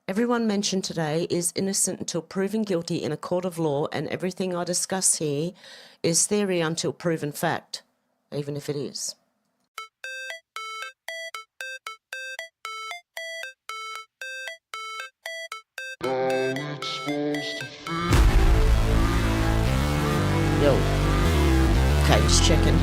Everyone mentioned today is innocent until proven guilty in a court of law, and everything I discuss here is theory until proven fact, even if it is. Yo. Okay, just checking.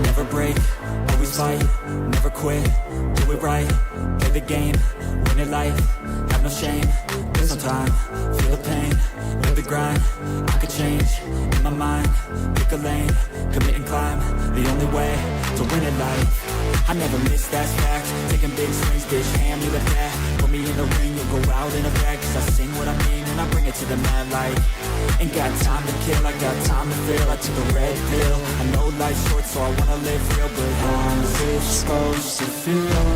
Never break, always fight, never quit, do it right, play the game, win it life, have no shame, there's no time, feel the pain, live the grind, I could change, in my mind, pick a lane, commit and climb, the only way to win it life. I never miss, that's fact, taking big swings, bitch, hand me the bat, put me in the ring, you'll go out in a bag, cause I sing what I mean and I bring it to the mad light. Ain't got time to kill, I got time to feel, I took a red pill, I know life's short so I wanna live real, but how's it supposed to feel?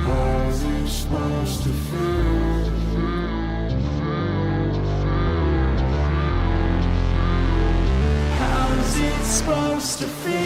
How's it supposed to feel? How's it supposed to feel?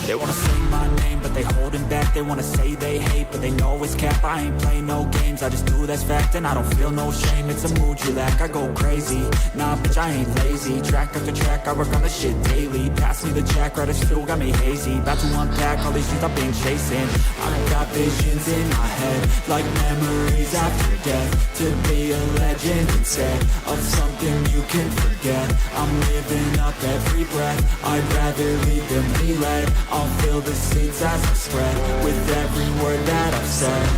They wanna say my name, but they holding back. They wanna say they hate, but they know it's cap. I ain't play no games, I just do that's fact. And I don't feel no shame, it's a mood you lack. I go crazy, nah bitch I ain't lazy. Track after track, I work on this shit daily. Pass me the jack, right as fuel, got me hazy. About to unpack all these things I've been chasing. I got visions in my head, like memories after death. To be a legend instead of something you can forget. I'm living up every breath, I'd rather lead than be led. I'll fill the seats as I spread with every word that I've said.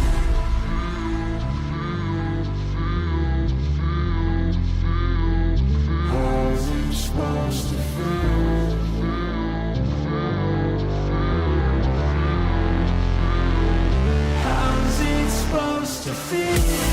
How's it supposed to feel? How's it supposed to feel?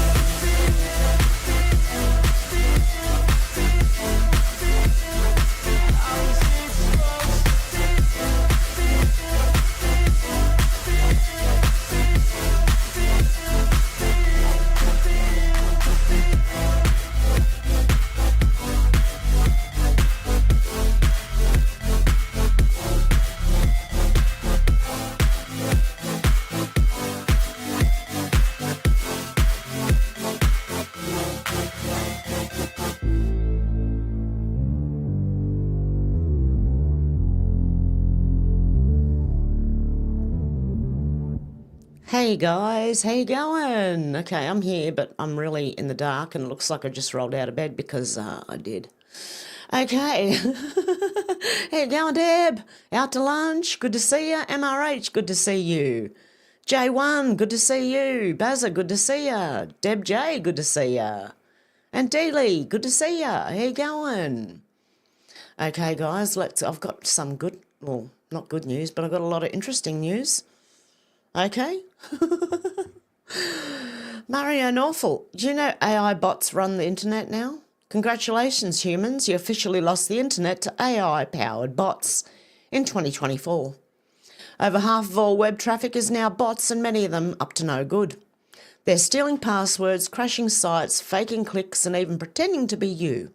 Hey guys, how you going? Okay, I'm here, but I'm really in the dark and it looks like I just rolled out of bed because I did. Okay. How you going, Deb? Out to lunch? Good to see you. MRH, good to see you. J1, good to see you. Bazza, good to see ya. Deb J, good to see ya. And Dealey, good to see ya. How you going? Okay, guys, I've got some good, well, not good news, but I've got a lot of interesting news. Okay. Mario Norfolk, do you know AI bots run the internet now? Congratulations, humans, you officially lost the internet to AI-powered bots in 2024. Over half of all web traffic is now bots, and many of them up to no good. They're stealing passwords, crashing sites, faking clicks, and even pretending to be you.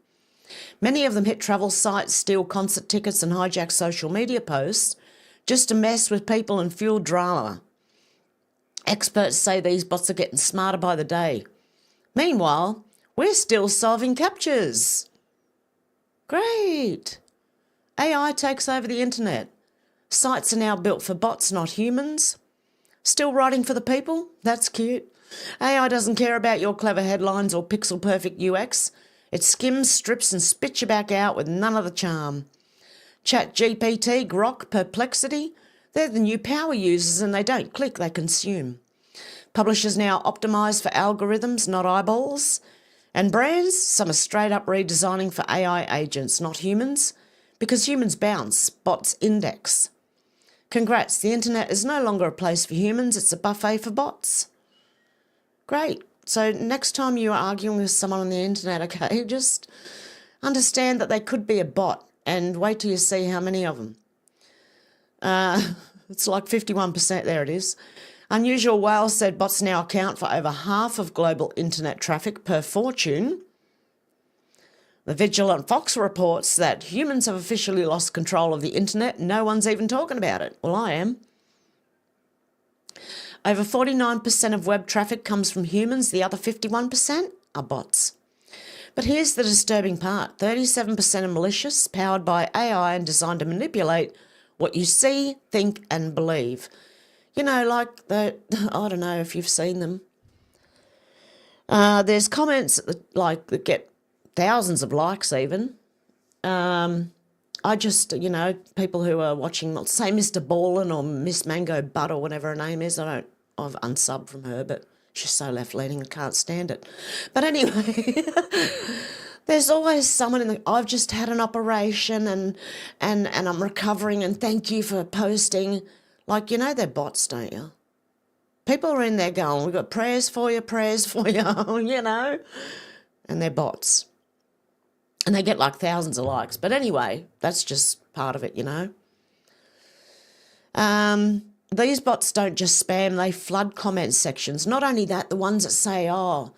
Many of them hit travel sites, steal concert tickets, and hijack social media posts just to mess with people and fuel drama. Experts say these bots are getting smarter by the day. Meanwhile, we're still solving captchas. Great. AI takes over the internet. Sites are now built for bots, not humans. Still writing for the people? That's cute. AI doesn't care about your clever headlines or pixel-perfect UX. It skims, strips and spits you back out with none of the charm. ChatGPT, Grok, Perplexity, they're the new power users and they don't click, they consume. Publishers now optimise for algorithms, not eyeballs. And brands, some are straight up redesigning for AI agents, not humans, because humans bounce, bots index. Congrats, the internet is no longer a place for humans, it's a buffet for bots. Great. So next time you're arguing with someone on the internet, okay, just understand that they could be a bot and wait till you see how many of them. It's like 51%, there it is. Unusual Whales said bots now account for over half of global internet traffic per Fortune. The Vigilant Fox reports that humans have officially lost control of the internet. No one's even talking about it. Well, I am. Over 49% of web traffic comes from humans. The other 51% are bots. But here's the disturbing part. 37% are malicious, powered by AI and designed to manipulate what you see, think and believe. You know, like the, I don't know if you've seen them. There's comments that get thousands of likes even. I just, you know, people who are watching, say Mr. Ballin or Miss Mango Butt or whatever her name is, I've unsubbed from her, but she's so left-leaning I can't stand it. But anyway, there's always someone I've just had an operation and I'm recovering and thank you for posting. Like, you know, they're bots, don't you? People are in there going, we've got prayers for you, you know, and they're bots. And they get like thousands of likes. But anyway, that's just part of it, you know. These bots don't just spam, they flood comment sections. Not only that, the ones that say, oh,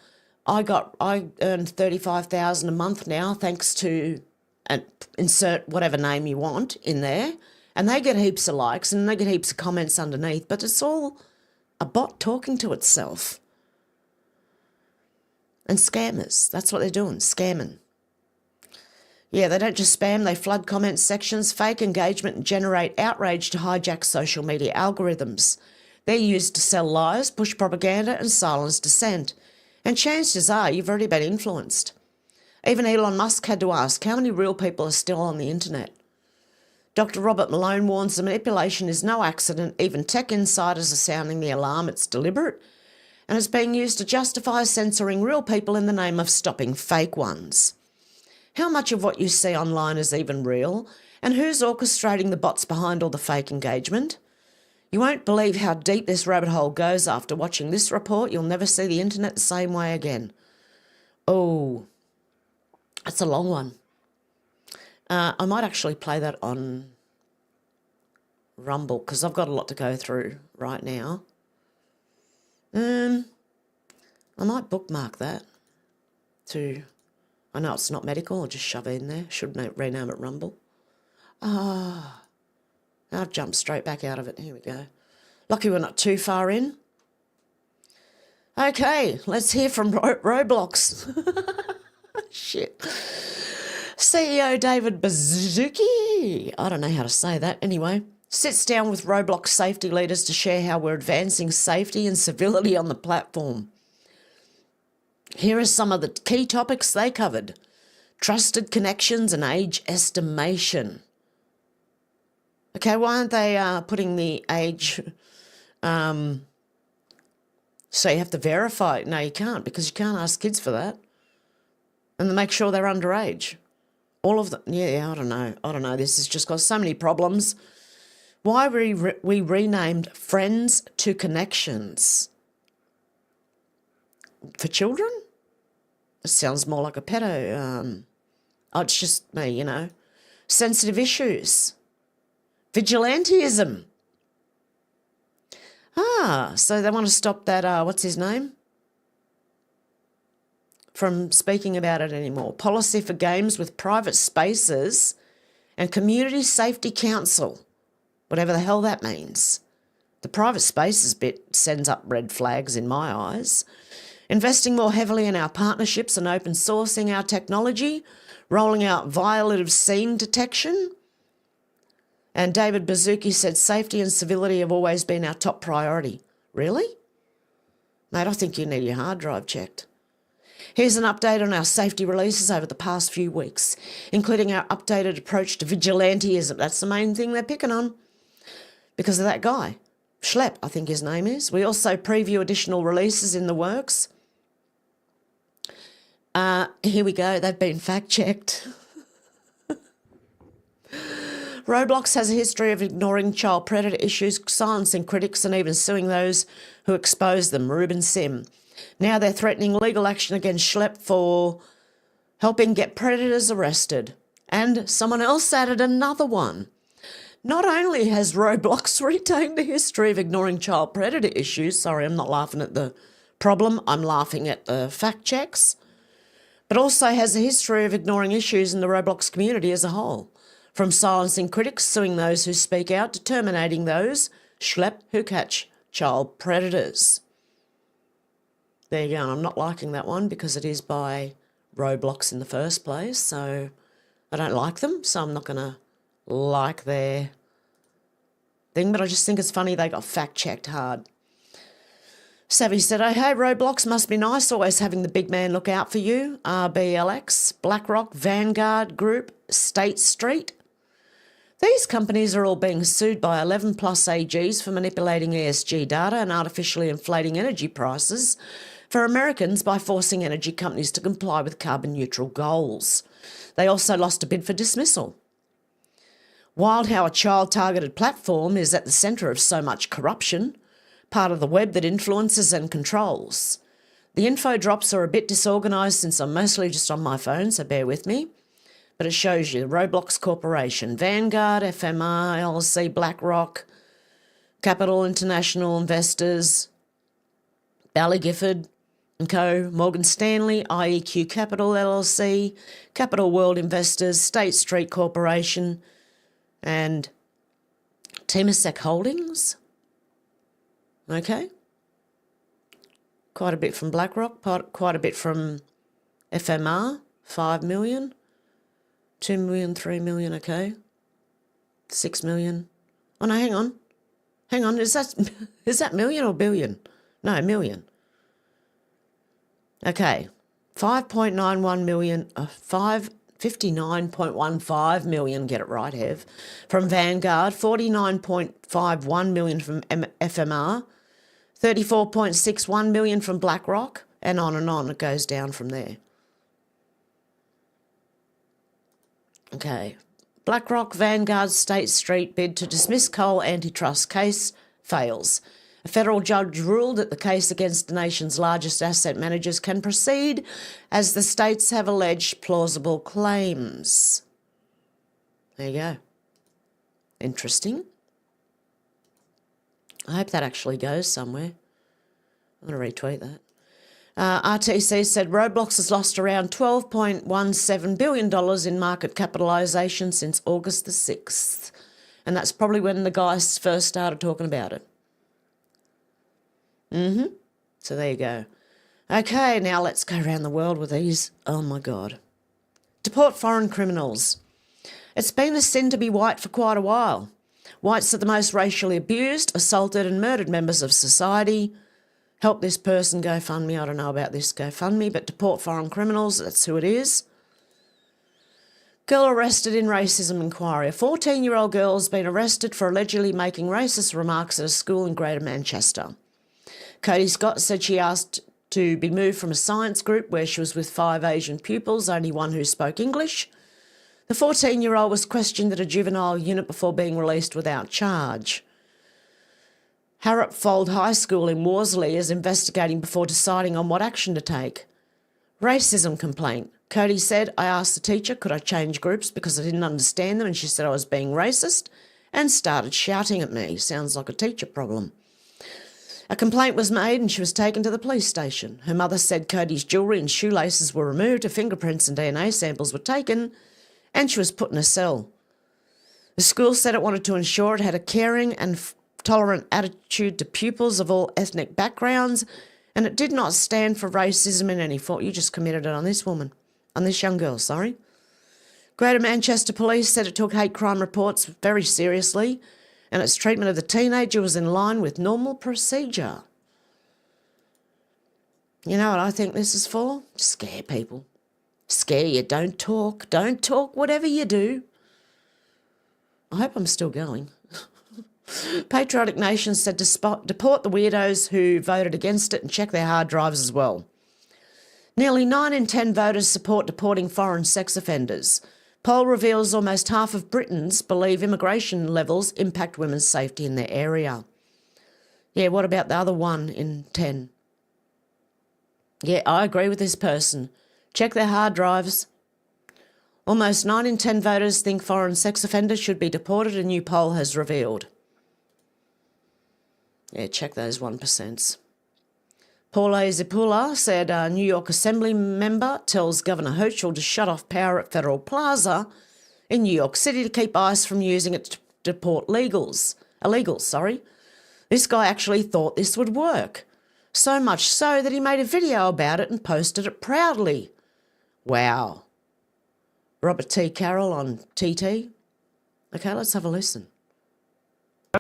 I earned 35,000 a month now thanks to, and insert whatever name you want in there. And they get heaps of likes and they get heaps of comments underneath, but it's all a bot talking to itself. And scammers, that's what they're doing, scamming. Yeah, they don't just spam, they flood comment sections, fake engagement and generate outrage to hijack social media algorithms. They're used to sell lies, push propaganda and silence dissent. And chances are you've already been influenced. Even Elon Musk had to ask, how many real people are still on the internet? Dr. Robert Malone warns the manipulation is no accident. Even tech insiders are sounding the alarm. It's deliberate and it's being used to justify censoring real people in the name of stopping fake ones. How much of what you see online is even real? And who's orchestrating the bots behind all the fake engagement? You won't believe how deep this rabbit hole goes after watching this report. You'll never see the internet the same way again. Oh, that's a long one. I might actually play that on Rumble because I've got a lot to go through right now. I might bookmark that to, I know it's not medical, I'll just shove it in there. Should rename it Rumble. I've jumped straight back out of it. Here we go. Lucky we're not too far in. Okay, let's hear from Roblox. Shit. CEO David Bitchute, I don't know how to say that, anyway, sits down with Roblox safety leaders to share how we're advancing safety and civility on the platform. Here are some of the key topics they covered. Trusted connections and age estimation. Okay, why aren't they putting the age, so you have to verify it? No, you can't, because you can't ask kids for that. And make sure they're underage. All of them, yeah, I don't know. This has just got so many problems. Why we renamed Friends to Connections? For children? It sounds more like a pedo. It's just me, you know. Sensitive issues. Vigilantism. So they want to stop that, what's his name? From speaking about it anymore. Policy for games with private spaces and community safety council, whatever the hell that means. The private spaces bit sends up red flags in my eyes. Investing more heavily in our partnerships and open sourcing our technology, rolling out violative scene detection. And David Bitchute said safety and civility have always been our top priority. Really? Mate, I think you need your hard drive checked. Here's an update on our safety releases over the past few weeks, including our updated approach to vigilantism. That's the main thing they're picking on because of that guy. Schlepp, I think his name is. We also preview additional releases in the works. Here we go. They've been fact-checked. Roblox has a history of ignoring child predator issues, silencing critics and even suing those who expose them. Ruben Sim. Now they're threatening legal action against Schlepp for helping get predators arrested. And someone else added another one. Not only has Roblox retained a history of ignoring child predator issues, sorry, I'm not laughing at the problem, I'm laughing at the fact checks, but also has a history of ignoring issues in the Roblox community as a whole, from silencing critics, suing those who speak out, to terminating those, Schlepp, who catch child predators. There you go, and I'm not liking that one because it is by Roblox in the first place, so I don't like them, so I'm not going to like their thing, but I just think it's funny they got fact-checked hard. Savvy said, oh, hey, Roblox must be nice, always having the big man look out for you. RBLX, BlackRock, Vanguard Group, State Street. These companies are all being sued by 11 plus AGs for manipulating ESG data and artificially inflating energy prices for Americans by forcing energy companies to comply with carbon neutral goals. They also lost a bid for dismissal. Wild how a child-targeted platform is at the centre of so much corruption, part of the web that influences and controls. The info drops are a bit disorganised since I'm mostly just on my phone, so bear with me. But it shows you Roblox Corporation, Vanguard, FMR, LLC, BlackRock, Capital International Investors, Bally Gifford & Co., Morgan Stanley, IEQ Capital LLC, Capital World Investors, State Street Corporation, and Temasek Holdings. Okay. Quite a bit from BlackRock, quite a bit from FMR, 5 million, 2 million, 3 million, okay. 6 million. Oh no, hang on. Hang on, is that million or billion? No, million. Okay. 5.91 million, 59.15 million, get it right, Hev, from Vanguard, 49.51 million from FMR, 34.61 million from BlackRock, and on it goes down from there. Okay. BlackRock, Vanguard, State Street bid to dismiss coal antitrust case fails. A federal judge ruled that the case against the nation's largest asset managers can proceed as the states have alleged plausible claims. There you go. Interesting. I hope that actually goes somewhere. I'm going to retweet that. RTC said Roblox has lost around $12.17 billion in market capitalisation since August the 6th. And that's probably when the guys first started talking about it. So there you go. Okay, now let's go around the world with these. Oh, my God. Deport foreign criminals. It's been a sin to be white for quite a while. Whites are the most racially abused, assaulted and murdered members of society. Help this person, GoFundMe. I don't know about this GoFundMe, but deport foreign criminals, that's who it is. Girl arrested in racism inquiry. A 14-year-old girl has been arrested for allegedly making racist remarks at a school in Greater Manchester. Cody Scott said she asked to be moved from a science group where she was with 5 Asian pupils, only one who spoke English. The 14-year-old was questioned at a juvenile unit before being released without charge. Harropfold High School in Worsley is investigating before deciding on what action to take. Racism complaint. Cody said, I asked the teacher, could I change groups because I didn't understand them, and she said I was being racist and started shouting at me. Sounds like a teacher problem. A complaint was made and she was taken to the police station. Her mother said Cody's jewellery and shoelaces were removed, her fingerprints and DNA samples were taken, and she was put in a cell. The school said it wanted to ensure it had a caring and tolerant attitude to pupils of all ethnic backgrounds, and it did not stand for racism in any form. You just committed it on this woman, on this young girl, sorry. Greater Manchester Police said it took hate crime reports very seriously, and its treatment of the teenager was in line with normal procedure. You know what I think this is for? Scare people. Scare you. Don't talk. Don't talk, whatever you do. I hope I'm still going. Patriotic Nation said to deport the weirdos who voted against it and check their hard drives as well. Nearly 9 in 10 voters support deporting foreign sex offenders. Poll reveals almost half of Britons believe immigration levels impact women's safety in their area. Yeah, what about the other 1 in 10? Yeah, I agree with this person. Check their hard drives. Almost 9 in 10 voters think foreign sex offenders should be deported, a new poll has revealed. Yeah, check those 1%. Paul Zipula said a New York Assembly member tells Governor Hochul to shut off power at Federal Plaza in New York City to keep ICE from using it to deport illegals. This guy actually thought this would work. So much so that he made a video about it and posted it proudly. Wow. Robert T. Carroll on TT. Okay, let's have a listen.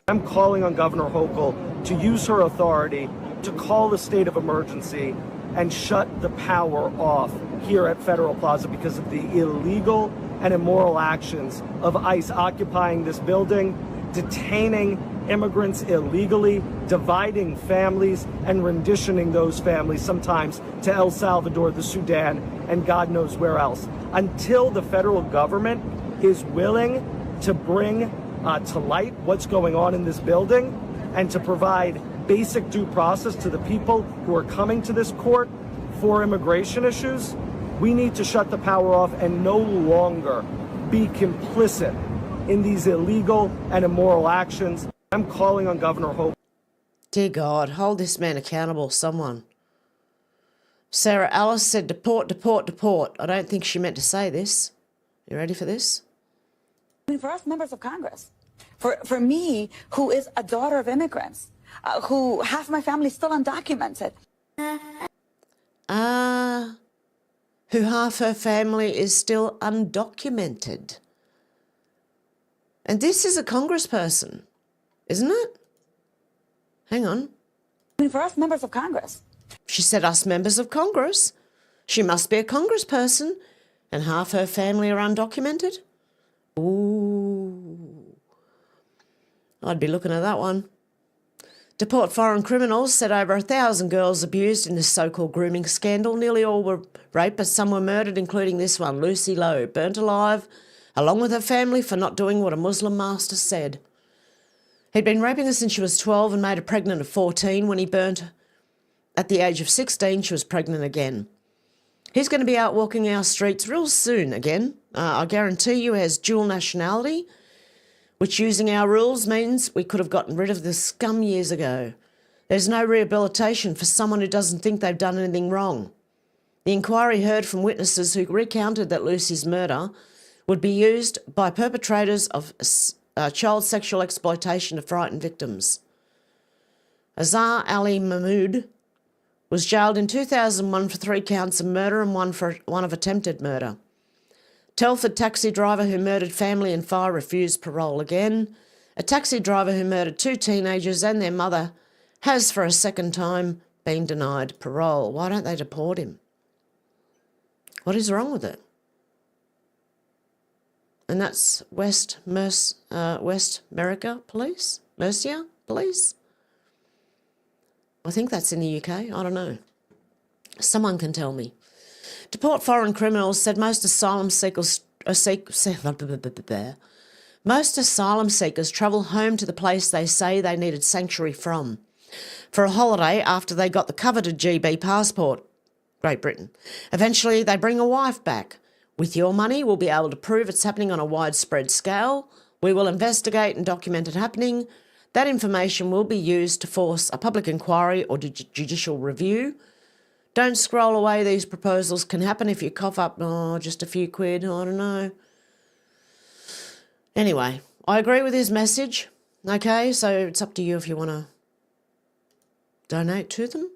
I'm calling on Governor Hochul to use her authority to call a state of emergency and shut the power off here at Federal Plaza because of the illegal and immoral actions of ICE occupying this building, detaining immigrants illegally, dividing families, and renditioning those families sometimes to El Salvador, the Sudan, and God knows where else. Until the federal government is willing to bring to light what's going on in this building and to provide basic due process to the people who are coming to this court for immigration issues, we need to shut the power off and no longer be complicit in these illegal and immoral actions. I'm calling on Governor Hochul. Dear God, hold this man accountable, someone. Sarah Alice said, deport, deport, deport. I don't think she meant to say this. You ready for this? I mean, for us members of Congress, for me, who is a daughter of immigrants, who half my family is still undocumented. Who half her family is still undocumented. And this is a congressperson, isn't it? Hang on. I mean, for us members of Congress. She said us members of Congress. She must be a congressperson, and half her family are undocumented. Ooh. I'd be looking at that one. Deport foreign criminals said over 1,000 girls abused in this so-called grooming scandal. Nearly all were raped, but some were murdered, including this one, Lucy Lowe, burnt alive, along with her family for not doing what a Muslim master said. He'd been raping her since she was 12 and made her pregnant at 14. When he burnt her at the age of 16, she was pregnant again. He's going to be out walking our streets real soon again. I guarantee you he has dual nationality, which using our rules means we could have gotten rid of the scum years ago. There's no rehabilitation for someone who doesn't think they've done anything wrong. The inquiry heard from witnesses who recounted that Lucy's murder would be used by perpetrators of child sexual exploitation to frighten victims. Azhar Ali Mahmood was jailed in 2001 for 3 counts of murder and one of attempted murder. Telford taxi driver who murdered family and fire refused parole again. A taxi driver who murdered 2 teenagers and their mother has for a second time been denied parole. Why don't they deport him? What is wrong with it? And that's West Mercia Police? I think that's in the UK. I don't know. Someone can tell me. Deport foreign criminals said most asylum seekers travel home to the place they say they needed sanctuary from for a holiday after they got the coveted GB passport, Great Britain. Eventually, they bring a wife back. With your money, we'll be able to prove it's happening on a widespread scale. We will investigate and document it happening. That information will be used to force a public inquiry or judicial review. Don't scroll away. These proposals can happen if you cough up, just a few quid, I don't know. Anyway, I agree with his message, okay? So it's up to you if you want to donate to them.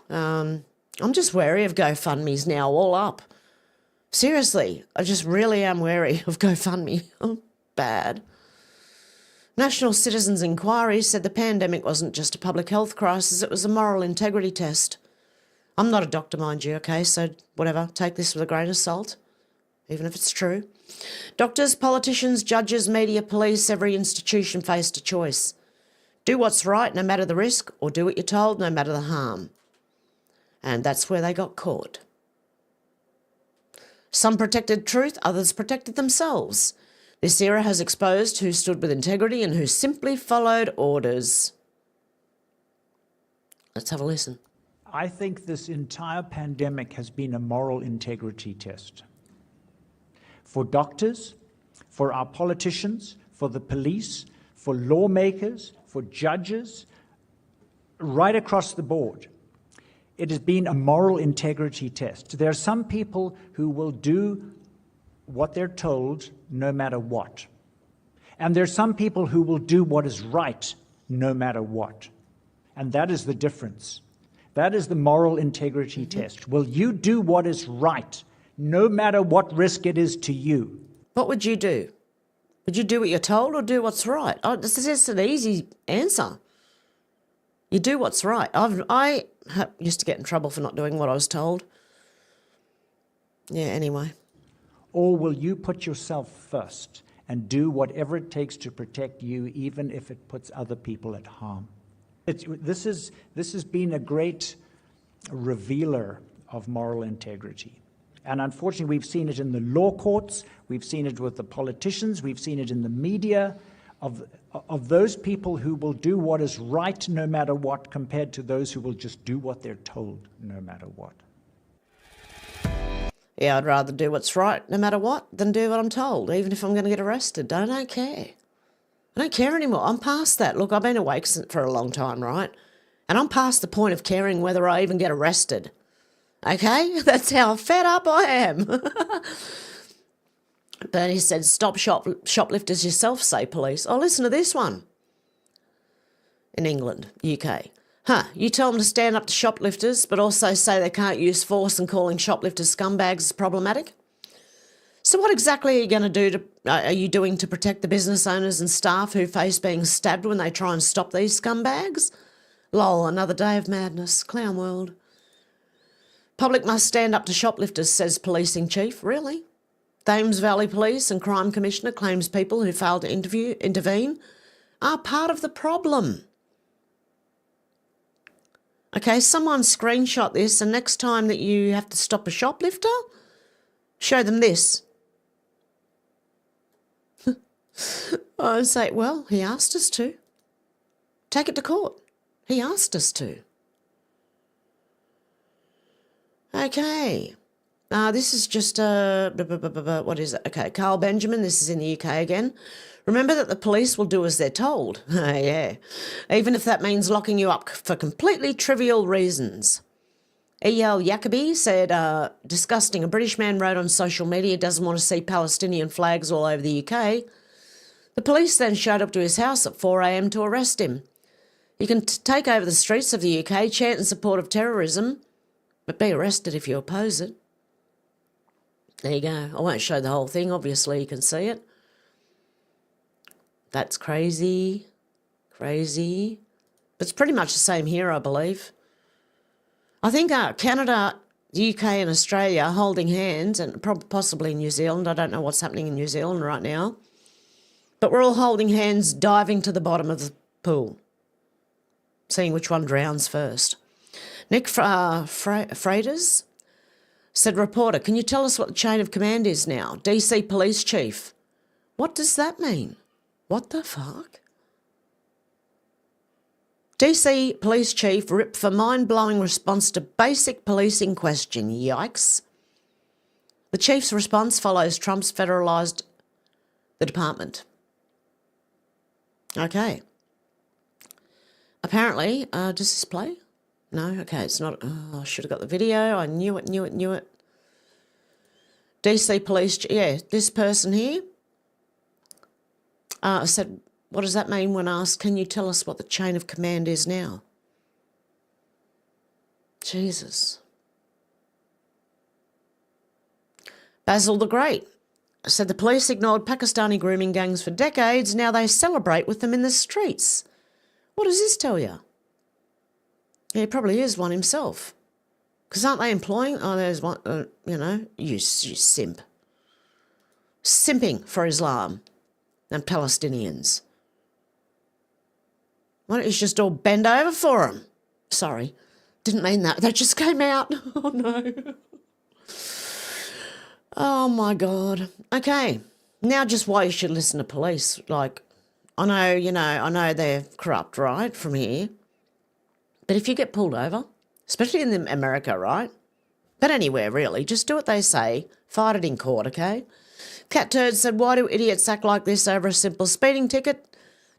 I'm just wary of GoFundMe's now all up. Seriously, I just really am wary of GoFundMe. Bad. National Citizens Inquiry said the pandemic wasn't just a public health crisis, it was a moral integrity test. I'm not a doctor, mind you, okay, so whatever, take this with a grain of salt, even if it's true. Doctors, politicians, judges, media, police, every institution faced a choice. Do what's right, no matter the risk, or do what you're told, no matter the harm. And that's where they got caught. Some protected truth, others protected themselves. This era has exposed who stood with integrity and who simply followed orders. Let's have a listen. I think this entire pandemic has been a moral integrity test. For doctors, for our politicians, for the police, for lawmakers, for judges, right across the board. It has been a moral integrity test. There are some people who will do what they're told no matter what. And there are some people who will do what is right no matter what. And that is the difference. That is the moral integrity test. Will you do what is right no matter what risk it is to you? What would you do? Would you do what you're told or do what's right? Oh, this is just an easy answer. You do what's right. I used to get in trouble for not doing what I was told. Yeah, anyway. Or will you put yourself first and do whatever it takes to protect you, even if it puts other people at harm? This has been a great revealer of moral integrity. And unfortunately, we've seen it in the law courts, we've seen it with the politicians, we've seen it in the media, of those people who will do what is right no matter what, compared to those who will just do what they're told no matter what. Yeah, I'd rather do what's right no matter what than do what I'm told, even if I'm going to get arrested. I don't care. I don't care anymore. I'm past that. Look, I've been awake for a long time, right? And I'm past the point of caring whether I even get arrested. Okay? That's how fed up I am. Bernie said, stop shoplifters yourself, say police. Oh, listen to this one. In England, UK. You tell them to stand up to shoplifters, but also say they can't use force, and calling shoplifters scumbags is problematic? So what exactly are you going to do are you doing to protect the business owners and staff who face being stabbed when they try and stop these scumbags? Lol, another day of madness. Clown world. Public must stand up to shoplifters, says policing chief. Really? Thames Valley Police and Crime Commissioner claims people who fail to intervene are part of the problem. Okay, someone screenshot this, and next time that you have to stop a shoplifter, show them this. I say, well, he asked us to. Take it to court. He asked us to. Okay. This is just what is it? Okay, Carl Benjamin, this is in the UK again. Remember that the police will do as they're told. Yeah. Even if that means locking you up for completely trivial reasons. E.L. Jacobi said, disgusting. A British man wrote on social media doesn't want to see Palestinian flags all over the UK. The police then showed up to his house at 4 a.m. to arrest him. You can take over the streets of the UK, chant in support of terrorism, but be arrested if you oppose it. There you go. I won't show the whole thing. Obviously, you can see it. That's crazy. Crazy. But it's pretty much the same here, I believe. I think Canada, the UK and Australia are holding hands, and possibly New Zealand. I don't know what's happening in New Zealand right now. But we're all holding hands, diving to the bottom of the pool, seeing which one drowns first. Nick Freitas said, reporter, can you tell us what the chain of command is now? DC Police Chief. What does that mean? What the fuck? DC Police Chief ripped for mind-blowing response to basic policing question. Yikes. The chief's response follows Trump's federalised the department. Okay. Apparently, does this play? No? Okay, it's not. Oh, I should have got the video. I knew it. DC Police, yeah, this person here said, what does that mean when asked, can you tell us what the chain of command is now? Jesus. Basil the Great said the police ignored Pakistani grooming gangs for decades. Now they celebrate with them in the streets. What does this tell you? He probably is one himself. Because aren't they employing? Oh, there's one, you simp. Simping for Islam and Palestinians. Why don't you just all bend over for them? Sorry, didn't mean that. That just came out. Oh, no. Oh, my God. Okay, now just why you should listen to police. Like, I know they're corrupt, right, from here. But if you get pulled over, especially in America, right? But anywhere, really. Just do what they say. Fight it in court, okay? Cat Turd said, why do idiots act like this over a simple speeding ticket?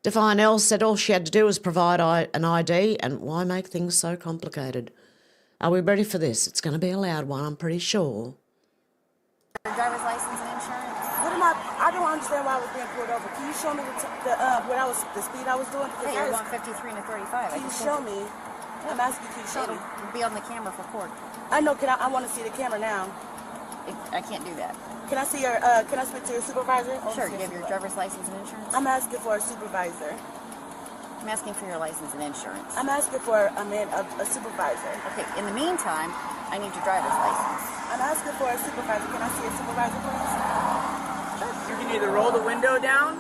Define L said all she had to do was provide an ID, and why make things so complicated? Are we ready for this? It's going to be a loud one, I'm pretty sure. Your driver's license and insurance. What am I don't understand why I was being pulled over. Can you show me the speed I was doing? Yeah, you're going 53 and a 35. Can you show me? I'm asking you, can you show me? It'll be on the camera for court. I know. I want to see the camera now. I can't do that. Can I see your? Can I speak to your supervisor? Sure. You have your driver's license and insurance. I'm asking for a supervisor. I'm asking for your license and insurance. I'm asking for a supervisor. Okay. In the meantime, I need your driver's license. I'm asking for a supervisor. Can I see a supervisor, please? You can either roll the window down,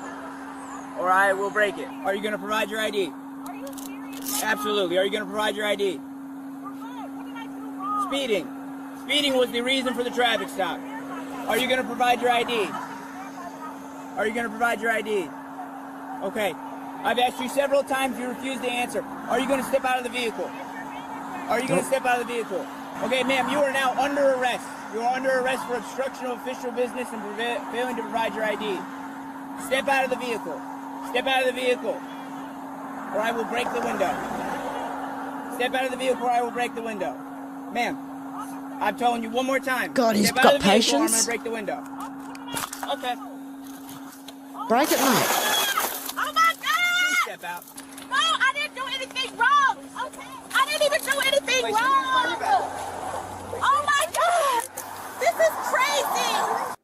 or I will break it. Are you going to provide your ID? Are you serious? Absolutely. Are you going to provide your ID? For what? What did I do wrong? Speeding. Speeding was the reason for the traffic stop. Are you going to provide your ID? Are you going to provide your ID? Okay. I've asked you several times. You refuse to answer. Are you going to step out of the vehicle? Are you going to step out of the vehicle? Okay, ma'am, you are now under arrest. You are under arrest for obstruction of official business and failing to provide your ID. Step out of the vehicle. Step out of the vehicle, or I will break the window. Step out of the vehicle, or I will break the window. Ma'am, I'm telling you one more time. God, he's Step out got of the vehicle, or I'm patience. going to break the window. Okay. Break it, mate. Oh my Please God! step out. No, I didn't do anything wrong. Okay. I didn't even do anything Wait, wrong. Oh my God! This is crazy.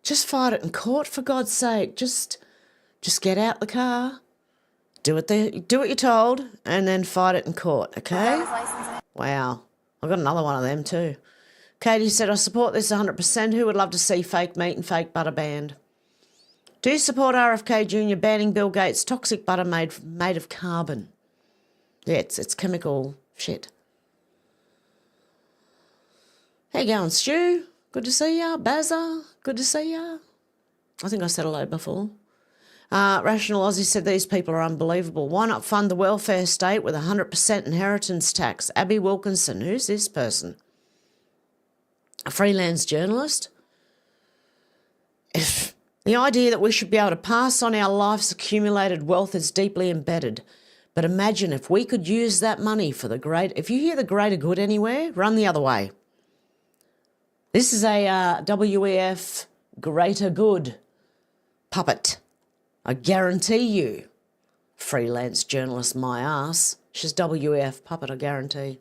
Just fight it in court, for God's sake. Just get out the car, do what you're told, and then fight it in court, okay? Driver's license and Wow. I've got another one of them too. Katie said, I support this 100%. Who would love to see fake meat and fake butter banned? Do you support RFK Jr. banning Bill Gates' toxic butter made of carbon? Yeah, it's chemical shit. How you going, Stu? Good to see ya. Bazza, good to see ya. I think I said hello before. Rational Aussie said these people are unbelievable. Why not fund the welfare state with 100% inheritance tax? Abby Wilkinson, who's this person? A freelance journalist? The idea that we should be able to pass on our life's accumulated wealth is deeply embedded. But imagine if we could use that money for if you hear the greater good anywhere, run the other way. This is a WEF greater good puppet. I guarantee you, freelance journalist my ass, she's WEF puppet, I guarantee.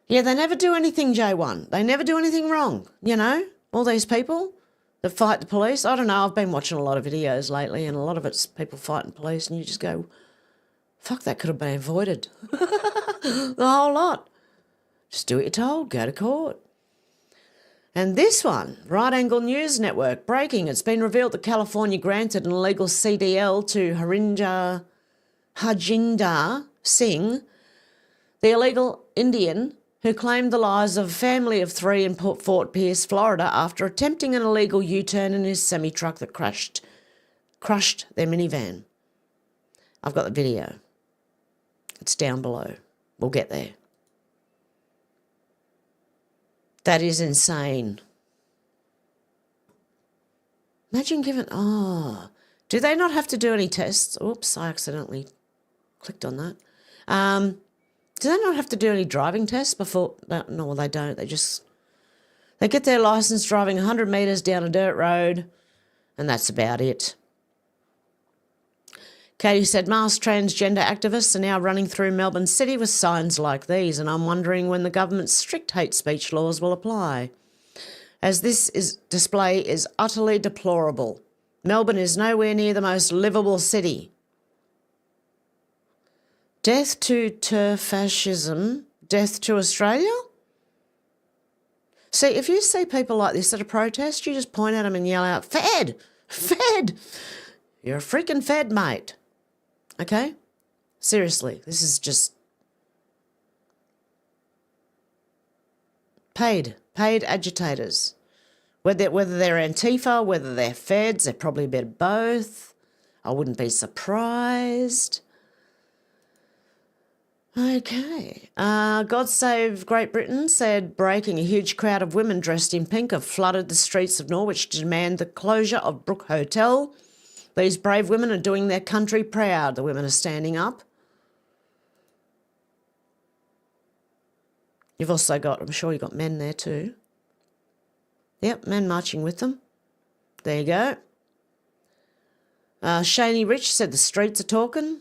Yeah, they never do anything, J1. They never do anything wrong, you know? All these people that fight the police. I don't know, I've been watching a lot of videos lately and a lot of it's people fighting police and you just go, fuck, that could have been avoided. The whole lot. Just do what you're told, go to court. And this one, Right Angle News Network, breaking. It's been revealed that California granted an illegal CDL to Harjinder Singh, the illegal Indian who claimed the lives of a family of 3 in Fort Pierce, Florida, after attempting an illegal U-turn in his semi-truck that crushed their minivan. I've got the video. It's down below. We'll get there. That is insane. Imagine giving... Oh. Do they not have to do any tests? Oops, I accidentally clicked on that. Do they not have to do any driving tests before... No, they don't. They get their licence driving 100 metres down a dirt road, and that's about it. Katie said, masked transgender activists are now running through Melbourne City with signs like these, and I'm wondering when the government's strict hate speech laws will apply, as this display is utterly deplorable. Melbourne is nowhere near the most livable city. Death to turf fascism, death to Australia? See, if you see people like this at a protest, you just point at them and yell out, Fed! Fed! You're a freaking Fed, mate. Okay? Seriously, this is just paid agitators. Whether they're Antifa, whether they're Feds, they're probably a bit of both. I wouldn't be surprised. Okay. God Save Great Britain said breaking a huge crowd of women dressed in pink have flooded the streets of Norwich to demand the closure of Brook Hotel. These brave women are doing their country proud. The women are standing up. You've also got, I'm sure you've got men there too. Yep, men marching with them. There you go. Shaney Rich said the streets are talking.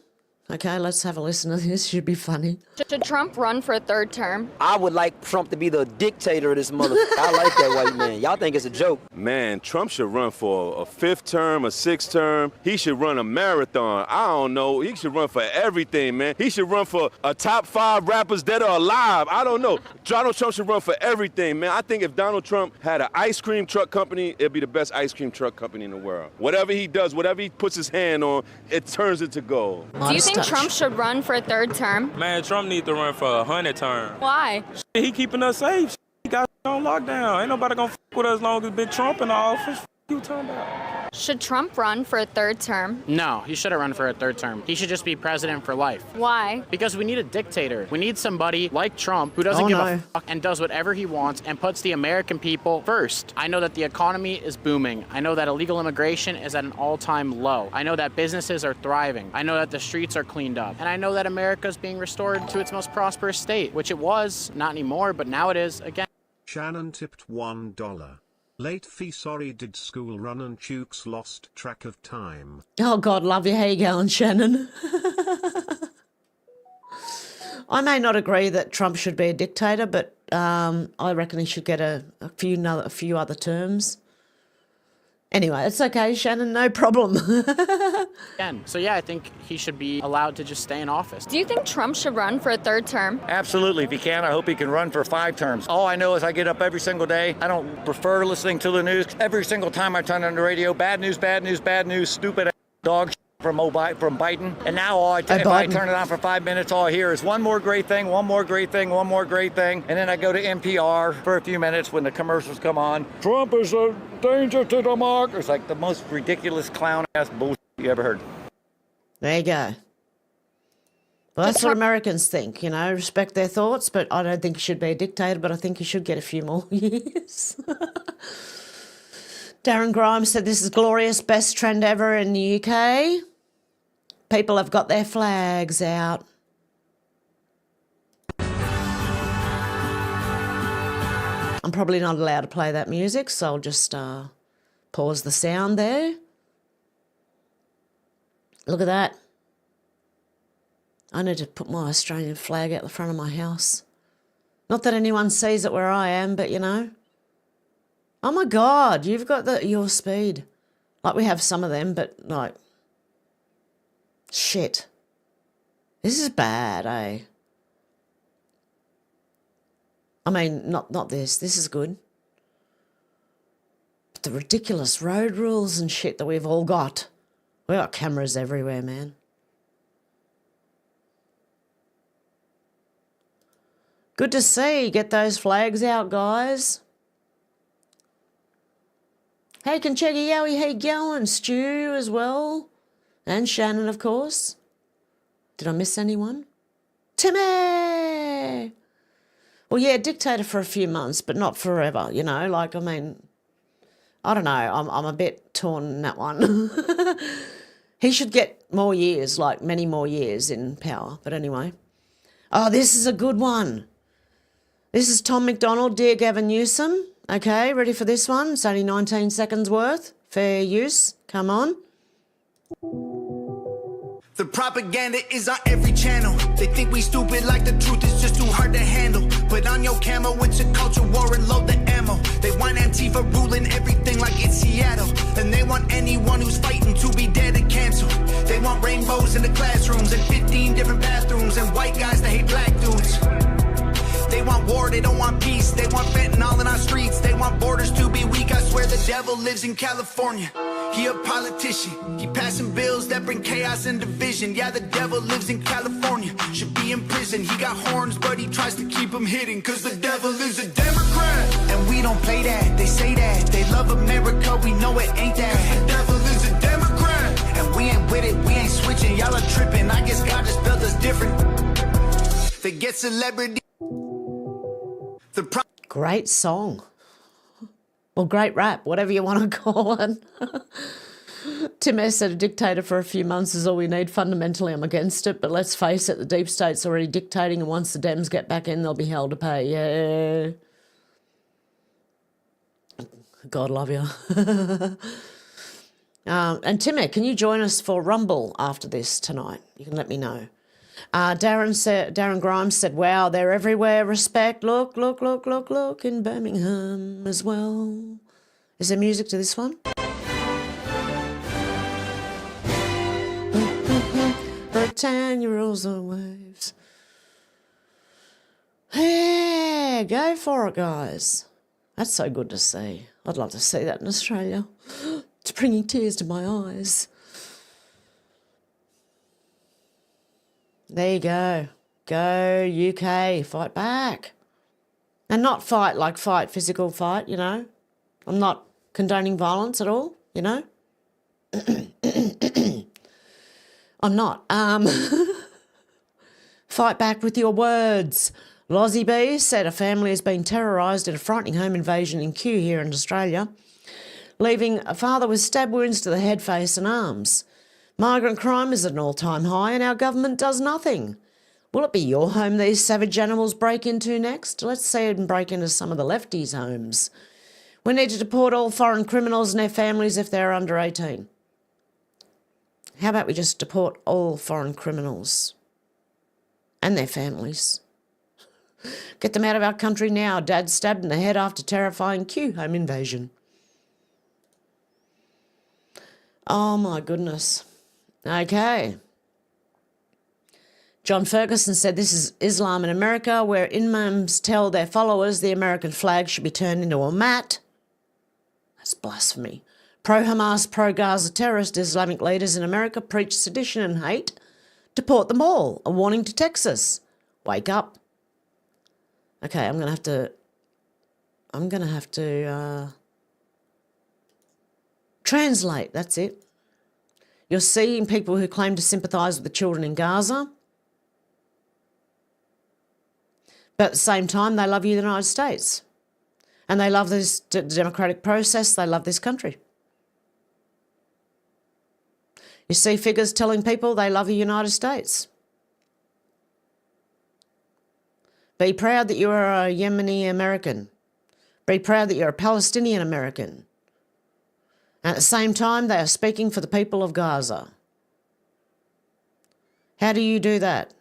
Okay, let's have a listen to this. Should be funny. Should Trump run for a third term? I would like Trump to be the dictator of this motherfucker. I like that white man. Y'all think it's a joke. Man, Trump should run for a 5th term, a 6th term. He should run a marathon. I don't know. He should run for everything, man. He should run for a top 5 rappers that are alive. I don't know. Donald Trump should run for everything, man. I think if Donald Trump had an ice cream truck company, it'd be the best ice cream truck company in the world. Whatever he does, whatever he puts his hand on, it turns into gold. Do you think Trump should run for a third term? Man, Trump needs to run for 100 terms. Why? He keeping us safe. He got on lockdown. Ain't nobody gonna with us as long as Big Trump in the office. What you talking about? Should Trump run for a third term? No, he shouldn't run for a third term. He should just be president for life. Why? Because we need a dictator. We need somebody like Trump who doesn't give a fuck and does whatever he wants and puts the American people first. I know that the economy is booming. I know that illegal immigration is at an all-time low. I know that businesses are thriving. I know that the streets are cleaned up. And I know that America is being restored to its most prosperous state, which it was, not anymore, but now it is again. Shannon tipped $1. Late fee, sorry, did school run and Chooks lost track of time. Oh, God, love you. How you going, Shannon? I may not agree that Trump should be a dictator, but I reckon he should get a few other terms. Anyway, it's okay, Shannon, no problem. So yeah, I think he should be allowed to just stay in office. Do you think Trump should run for a third term? Absolutely. If he can, I hope he can run for 5 terms. All I know is I get up every single day. I don't prefer listening to the news. Every single time I turn on the radio, bad news, bad news, bad news, stupid dog from Biden. And now if I turn it on for 5 minutes, all I hear is one more great thing, one more great thing, one more great thing. And then I go to NPR for a few minutes when the commercials come on. Trump is a danger to democracy. It's like the most ridiculous clown-ass bullshit you ever heard. There you go. Well, that's what Americans think, respect their thoughts, but I don't think he should be a dictator, but I think he should get a few more years. Darren Grimes said this is glorious, best trend ever in the UK. People have got their flags out. I'm probably not allowed to play that music, so I'll just pause the sound there. Look at that. I need to put my Australian flag out the front of my house. Not that anyone sees it where I am, but Oh my God, you've got your speed. Like we have some of them, but shit. This is bad, eh? I mean, not this. This is good. But the ridiculous road rules and shit that we've all got. We got cameras everywhere, man. Good to see. Get those flags out, guys. Hey, Concheggy Yowie, how you going? Stu as well. And Shannon, of course. Did I miss anyone? Timmy! Well, yeah, dictator for a few months, but not forever, I don't know. I'm a bit torn in that one. He should get more years, many more years in power. But anyway. Oh, this is a good one. This is Tom McDonald, Dear Gavin Newsom. Okay, ready for this one? It's only 19 seconds worth. Fair use. Come on. The propaganda is on every channel. They think we stupid like the truth is just too hard to handle. Put on your camo, it's a culture war and load the ammo. They want Antifa ruling everything like it's Seattle. And they want anyone who's fighting to be dead and canceled. They want rainbows in the classrooms and 15 different bathrooms and white guys that hate black dudes. They want war, they don't want peace. They want fentanyl in our streets. They want borders to be weak. I swear the devil lives in California. He a politician. He passing bills that bring chaos and division. Yeah, the devil lives in California. Should be in prison. He got horns, but he tries to keep them hidden. Cause the devil is a Democrat. And we don't play that. They say that. They love America. We know it ain't that. Cause the devil is a Democrat. And we ain't with it. We ain't switching. Y'all are tripping. I guess God just built us different. to get celebrity. Great song. Or great rap, whatever you want to call it. Tim S. said a dictator for a few months is all we need. Fundamentally, I'm against it, but let's face it, the deep state's already dictating, and once the Dems get back in, they'll be hell to pay. Yeah. God love you. And Timmy, can you join us for Rumble after this tonight? You can let me know. Darren Grimes said, wow, they're everywhere. Respect. Look in Birmingham as well. Is there music to this one? Britannia rules the waves. Yeah, go for it, guys. That's so good to see. I'd love to see that in Australia. It's bringing tears to my eyes. There you go. Go UK, fight back. And not fight like fight, physical fight, you know. I'm not condoning violence at all, you know. I'm not. Fight back with your words. Lozzie B said a family has been terrorised in a frightening home invasion in Kew here in Australia, leaving a father with stab wounds to the head, face and arms. Migrant crime is at an all-time high and our government does nothing. Will it be your home these savage animals break into next? Let's see them break into some of the lefties' homes. We need to deport all foreign criminals and their families if they're under 18. How about we just deport all foreign criminals and their families? Get them out of our country now. Dad stabbed in the head after terrifying Kew home invasion. Oh, my goodness. Okay. John Ferguson said this is Islam in America, where imams tell their followers the American flag should be turned into a mat. That's blasphemy. Pro-Hamas, pro-Gaza terrorist Islamic leaders in America preach sedition and hate. Deport them all. A warning to Texas. Wake up. Okay, I'm going to have to translate. That's it. You're seeing people who claim to sympathise with the children in Gaza, but at the same time, they love the United States. And they love this democratic process. They love this country. You see figures telling people they love the United States. Be proud that you are a Yemeni American. Be proud that you're a Palestinian American. And at the same time, they are speaking for the people of Gaza. How do you do that?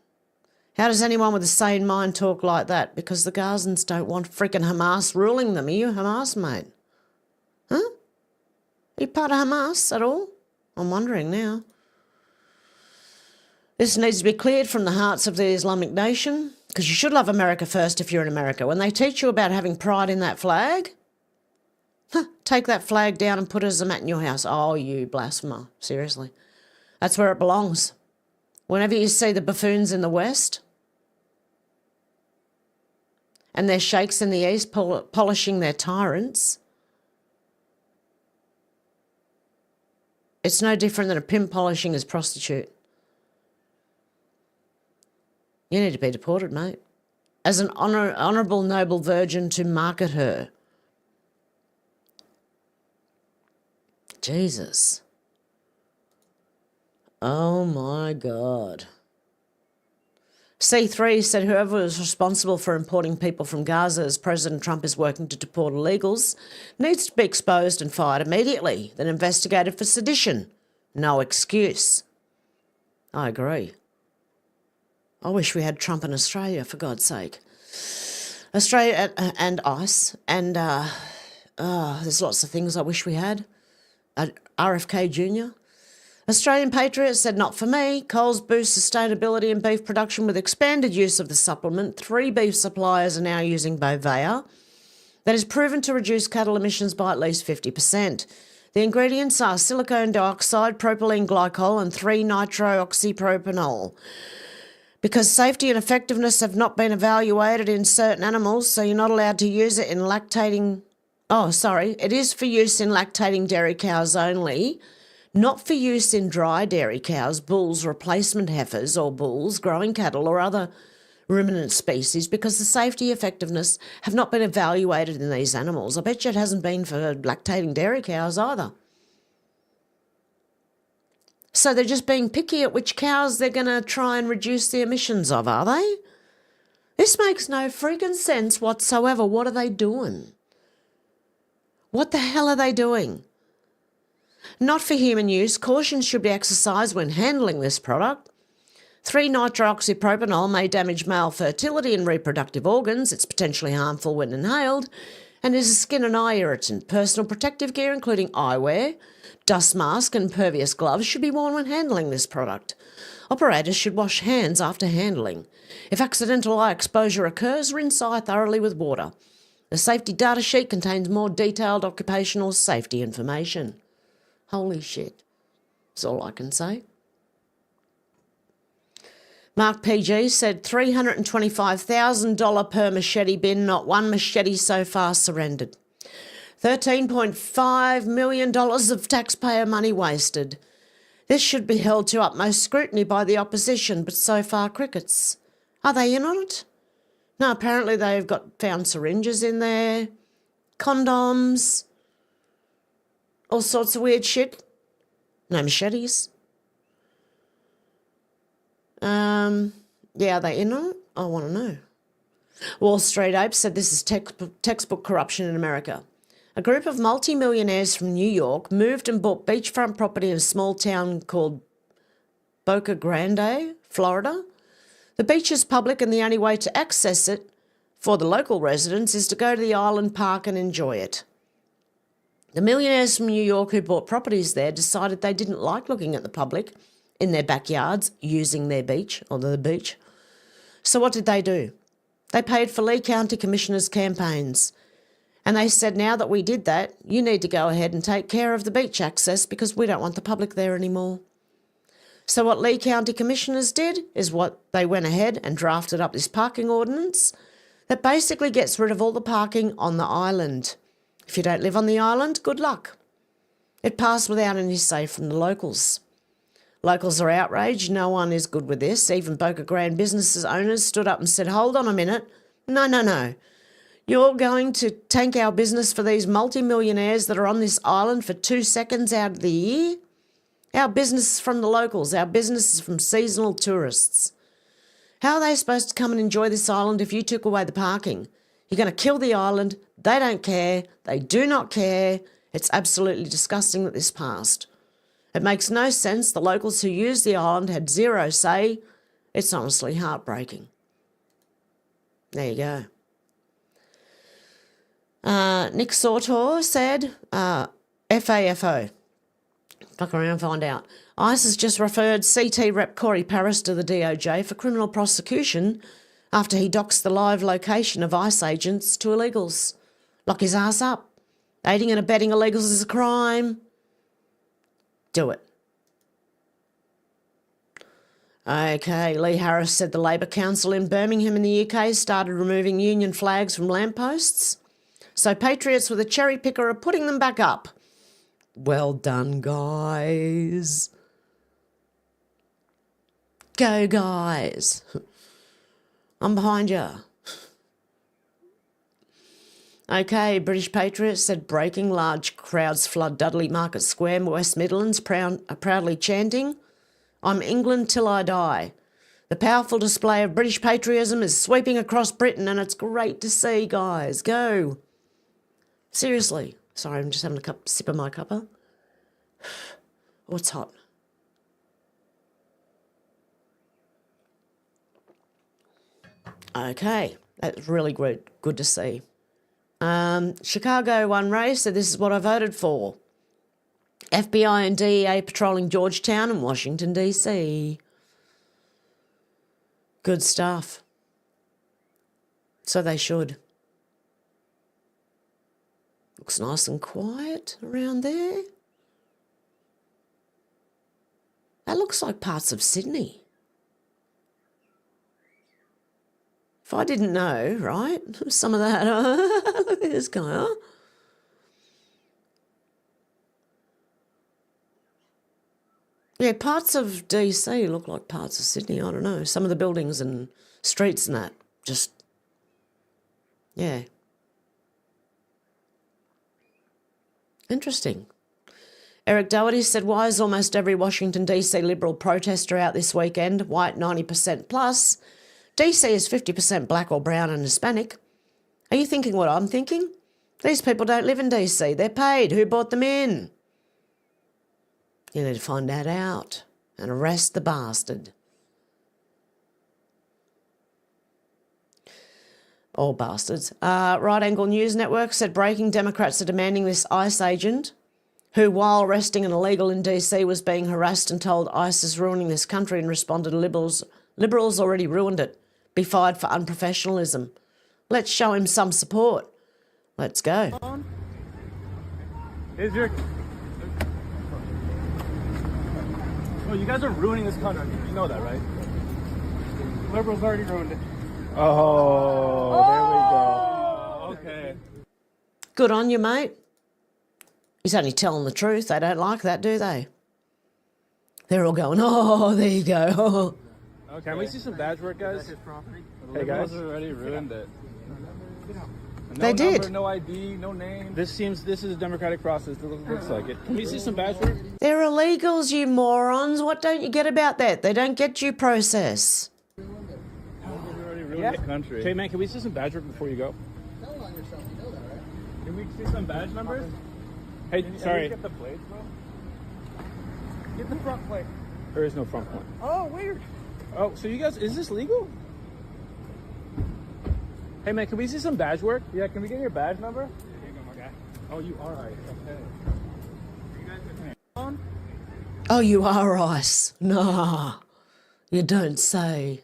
How does anyone with a sane mind talk like that? Because the Gazans don't want freaking Hamas ruling them. Are you Hamas, mate? Huh? Are you part of Hamas at all? I'm wondering now. This needs to be cleared from the hearts of the Islamic nation, because you should love America first if you're in America. When they teach you about having pride in that flag, take that flag down and put it as a mat in your house. Oh, you blasphemer. Seriously. That's where it belongs. Whenever you see the buffoons in the West and their sheikhs in the East polishing their tyrants, it's no different than a pimp polishing his prostitute. You need to be deported, mate. As an honourable, noble virgin to market her. Jesus. Oh, my God. C3 said whoever is responsible for importing people from Gaza as President Trump is working to deport illegals needs to be exposed and fired immediately, then investigated for sedition. No excuse. I agree. I wish we had Trump in Australia, for God's sake. Australia and ICE, and there's lots of things I wish we had. RFK Jr. Australian Patriots said, not for me. Coles boosts sustainability in beef production with expanded use of the supplement. 3 beef suppliers are now using Bovea. That is proven to reduce cattle emissions by at least 50%. The ingredients are silicone dioxide, propylene glycol, and 3-nitrooxypropanol. Because safety and effectiveness have not been evaluated in certain animals, so you're not allowed to use it in lactating... Oh, sorry. It is for use in lactating dairy cows only, not for use in dry dairy cows, bulls, replacement heifers or bulls, growing cattle or other ruminant species because the safety effectiveness have not been evaluated in these animals. I bet you it hasn't been for lactating dairy cows either. So they're just being picky at which cows they're going to try and reduce the emissions of, are they? This makes no freaking sense whatsoever. What are they doing? What the hell are they doing? Not for human use, caution should be exercised when handling this product. 3-nitrooxypropanol may damage male fertility and reproductive organs. It's potentially harmful when inhaled and is a skin and eye irritant. Personal protective gear, including eyewear, dust mask and impervious gloves, should be worn when handling this product. Operators should wash hands after handling. If accidental eye exposure occurs, rinse eye thoroughly with water. The safety data sheet contains more detailed occupational safety information. Holy shit. That's all I can say. Mark PG said $325,000 per machete bin, not one machete so far surrendered. $13.5 million of taxpayer money wasted. This should be held to utmost scrutiny by the opposition, but so far crickets. Are they in on it? No, apparently they've found syringes in there, condoms, all sorts of weird shit. No machetes. Yeah, are they in on it? I want to know. Wall Street Ape said this is textbook corruption in America. A group of multi-millionaires from New York moved and bought beachfront property in a small town called Boca Grande, Florida. The beach is public and the only way to access it for the local residents is to go to the island park and enjoy it. The millionaires from New York who bought properties there decided they didn't like looking at the public in their backyards using their beach or the beach. So what did they do? They paid for Lee County Commissioner's campaigns. And they said, now that we did that, you need to go ahead and take care of the beach access because we don't want the public there anymore. So what Lee County Commissioners did is they went ahead and drafted up this parking ordinance that basically gets rid of all the parking on the island. If you don't live on the island, good luck. It passed without any say from the locals. Locals are outraged. No one is good with this. Even Boca Grande businesses owners stood up and said, hold on a minute. No. You're going to tank our business for these multi-millionaires that are on this island for 2 seconds out of the year? Our business is from the locals. Our business is from seasonal tourists. How are they supposed to come and enjoy this island if you took away the parking? You're going to kill the island. They don't care. They do not care. It's absolutely disgusting that this passed. It makes no sense. The locals who used the island had zero say. It's honestly heartbreaking. There you go. Nick Sautor said, FAFO. Fuck around and find out. ICE has just referred CT Rep Corey Paris to the DOJ for criminal prosecution after he docks the live location of ICE agents to illegals. Lock his ass up. Aiding and abetting illegals is a crime. Do it. Okay, Lee Harris said the Labor Council in Birmingham in the UK started removing union flags from lampposts. So patriots with a cherry picker are putting them back up. Well done, guys. Go, guys. I'm behind you. Okay, British patriots said breaking, large crowds flood Dudley Market Square, West Midlands, proudly chanting, I'm England till I die. The powerful display of British patriotism is sweeping across Britain and it's great to see, guys. Go. Seriously. Sorry, I'm just having a sip of my cuppa. Oh, it's hot. Okay, that's really good to see. Chicago One Ray said, this is what I voted for. FBI and DEA patrolling Georgetown and Washington, D.C. Good stuff. So they should. Looks nice and quiet around there. That looks like parts of Sydney. If I didn't know, right, some of that, look at this guy, huh? Yeah, parts of DC look like parts of Sydney. I don't know. Some of the buildings and streets and that just, yeah. Interesting. Eric Doherty said, why is almost every Washington DC Liberal protester out this weekend? White 90% plus. DC is 50% black or brown and Hispanic. Are you thinking what I'm thinking? These people don't live in DC. They're paid. Who brought them in? You need to find that out and arrest the bastard. All bastards. Right Angle News Network said breaking Democrats are demanding this ICE agent who, while arresting an illegal in DC, was being harassed and told ICE is ruining this country and responded liberals already ruined it. Be fired for unprofessionalism. Let's show him some support. Let's go. Is your... Oh, you guys are ruining this country. You know that, right? Liberals already ruined it. Oh, there we go. Okay. Good on you, mate. He's only telling the truth. They don't like that, do they? They're all going, oh, there you go. Okay. Can we see some badge work, guys? Hey, guys. Already ruined it. No they did. Number, no ID, no name. This is a democratic process. It looks like it. Can we see some badge work? They're illegals, you morons. What don't you get about that? They don't get due process. Yeah. Country. Okay, man, can we see some badge work before you go? Tell on yourself, you know that, right? Can we see some badge numbers? Hey, sorry. Get the plates, bro. Get the front plate. There is no front plate. Oh, weird. Oh, so you guys, is this legal? Hey, man, can we see some badge work? Yeah, can we get your badge number? Here you go, my guy. Oh, you are right. Okay. You guys on? Oh, you are ice. Nah, you don't say.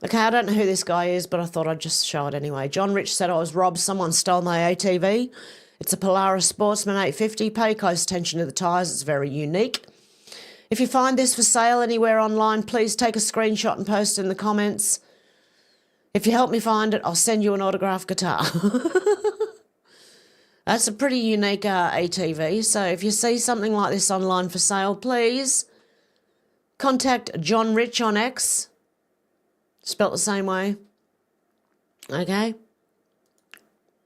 Okay, I don't know who this guy is, but I thought I'd just show it anyway. John Rich said I was robbed. Someone stole my ATV. It's a Polaris Sportsman 850. Pay close attention to the tyres. It's very unique. If you find this for sale anywhere online, please take a screenshot and post it in the comments. If you help me find it, I'll send you an autographed guitar. That's a pretty unique ATV. So if you see something like this online for sale, please contact John Rich on X. Spelt the same way. Okay?